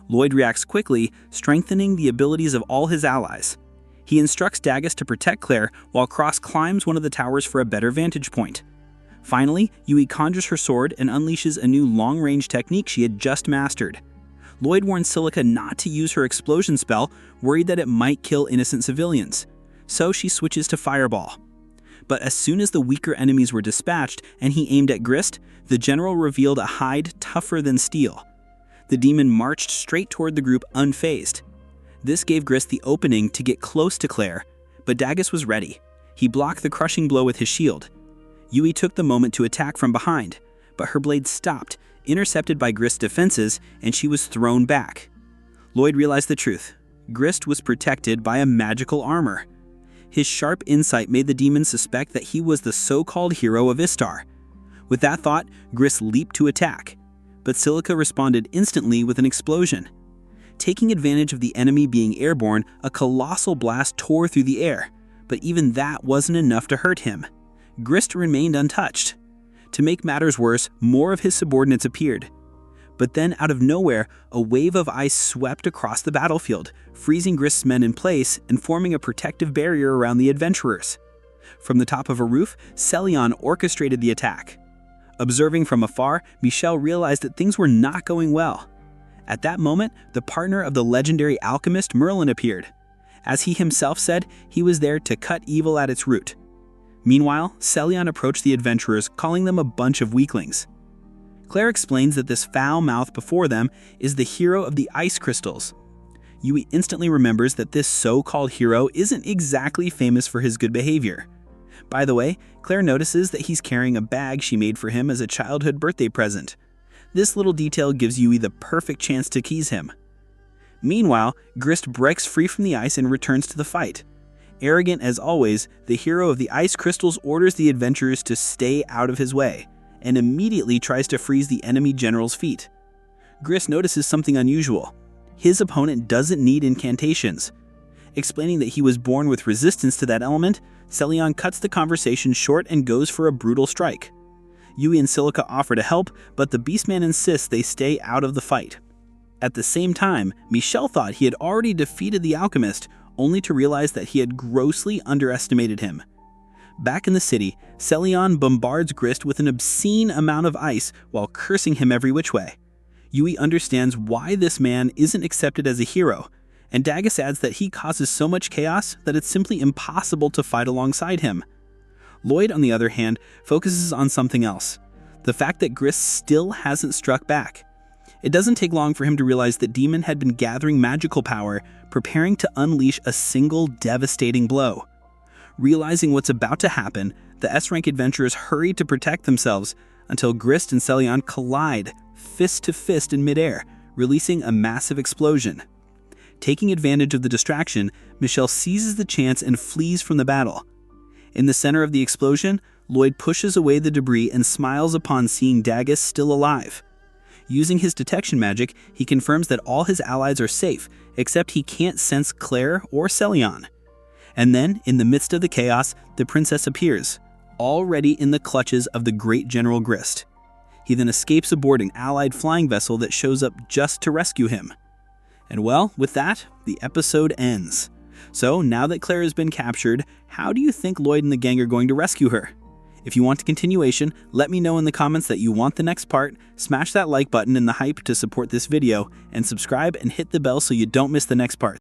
Lloyd reacts quickly, strengthening the abilities of all his allies. He instructs Dagus to protect Claire while Cross climbs one of the towers for a better vantage point. Finally, Yui conjures her sword and unleashes a new long-range technique she had just mastered. Lloyd warns Silica not to use her explosion spell, worried that it might kill innocent civilians. So she switches to Fireball. But as soon as the weaker enemies were dispatched and he aimed at Grist, the general revealed a hide tougher than steel. The demon marched straight toward the group unfazed. This gave Grist the opening to get close to Claire, but Dagus was ready. He blocked the crushing blow with his shield. Yui took the moment to attack from behind, but her blade stopped, intercepted by Grist's defenses, and she was thrown back. Lloyd realized the truth. Grist was protected by a magical armor. His sharp insight made the demon suspect that he was the so-called hero of Istar. With that thought, Grist leaped to attack, but Silica responded instantly with an explosion. Taking advantage of the enemy being airborne, a colossal blast tore through the air, but even that wasn't enough to hurt him. Grist remained untouched. To make matters worse, more of his subordinates appeared. But then, out of nowhere, a wave of ice swept across the battlefield, freezing Grist's men in place and forming a protective barrier around the adventurers. From the top of a roof, Celion orchestrated the attack. Observing from afar, Michel realized that things were not going well. At that moment, the partner of the legendary alchemist Merlin appeared. As he himself said, he was there to cut evil at its root. Meanwhile, Celion approached the adventurers, calling them a bunch of weaklings. Claire explains that this foul mouth before them is the hero of the ice crystals. Yui instantly remembers that this so-called hero isn't exactly famous for his good behavior. By the way, Claire notices that he's carrying a bag she made for him as a childhood birthday present. This little detail gives Yui the perfect chance to tease him. Meanwhile, Grist breaks free from the ice and returns to the fight. Arrogant as always, the hero of the ice crystals orders the adventurers to stay out of his way, and immediately tries to freeze the enemy general's feet. Grist notices something unusual. His opponent doesn't need incantations. Explaining that he was born with resistance to that element, Celion cuts the conversation short and goes for a brutal strike. Yui and Silica offer to help, but the Beastman insists they stay out of the fight. At the same time, Michel thought he had already defeated the alchemist, only to realize that he had grossly underestimated him. Back in the city, Celion bombards Grist with an obscene amount of ice while cursing him every which way. Yui understands why this man isn't accepted as a hero, and Dagus adds that he causes so much chaos that it's simply impossible to fight alongside him. Lloyd, on the other hand, focuses on something else: the fact that Grist still hasn't struck back. It doesn't take long for him to realize that Demon had been gathering magical power, preparing to unleash a single devastating blow. Realizing what's about to happen, the S-rank adventurers hurry to protect themselves until Grist and Celion collide, fist to fist in midair, releasing a massive explosion. Taking advantage of the distraction, Michel seizes the chance and flees from the battle. In the center of the explosion, Lloyd pushes away the debris and smiles upon seeing Dagus still alive. Using his detection magic, he confirms that all his allies are safe, except he can't sense Claire or Celion. And then, in the midst of the chaos, the princess appears, already in the clutches of the great General Grist. He then escapes aboard an allied flying vessel that shows up just to rescue him. And well, with that, the episode ends. So, now that Claire has been captured, how do you think Lloyd and the gang are going to rescue her? If you want a continuation, let me know in the comments that you want the next part, smash that like button and the hype to support this video, and subscribe and hit the bell so you don't miss the next part.